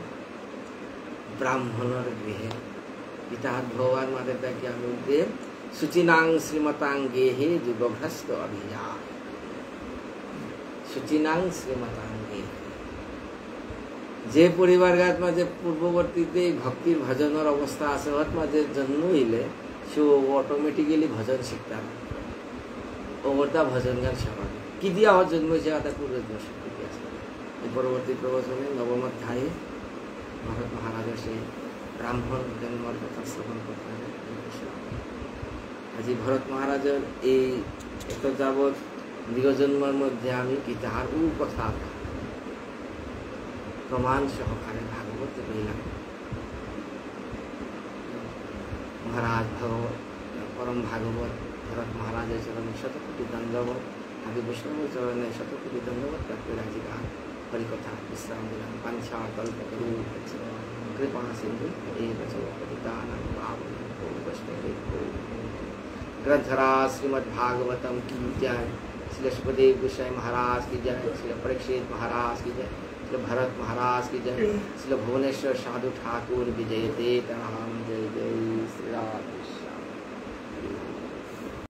ব্রাহ্মণের গৃহে পিতাহাত ভগবান মাদের তাকে আমি বলতে সুচিনাং শ্রীমতাং গেহে যুগভ্রষ্ট অভিযা সুচিনাং শ্রীমতাঙ্গে যে পরিবার গাত মাঝে পূর্ববর্তীতে ভক্তির ভজনের অবস্থা আছে ওর মাঝে জন্ম হইলে সে অটোমেটিক্যালি ভজন শিখতাম ওটা ভজন গান সেবা কি দিয়া হওয়ার জন্ম হয়েছে তার পূর্ব আছে পরবর্তী প্রবচনে নবম অধ্যায়ে ভরত মহারাজের সেই ব্রাহ্মণ জন্মর কথা শ্রবণ করতে হবে। আজি ভরত মহারাজের এই এত যাবৎ দীর্ঘজন্মের মধ্যে আমি কি তাহার কথা প্রমাণ সহকারে ভাগবত বইলাম। মহারাজ ভগবত পরম ভাগবত ভরত মহারাজের চরণে শতকোটি দণ্ডবত, আদি বৈষ্ণবের চরণে শতকোটি দণ্ডবত প্রাপ্ত রাজিকা হরিকথা বিশ্রাম দিলাম। পাঞ্চা কল্পতরু কৃপা সিন্ধু এব চ পতিতানাং পাবনেভ্यो वैष्णवेभ्यो। ग्रंथराज श्रीमद् भागवतम की जय। श्री सुखदेव गोस्वामी महाराज की जय। श्री परीक्षित महाराज की जय। श्री भरत महाराज की जय। श्री भुवनेश्वर साधु ठाकुर विजयते राम। जय जय श्री राम।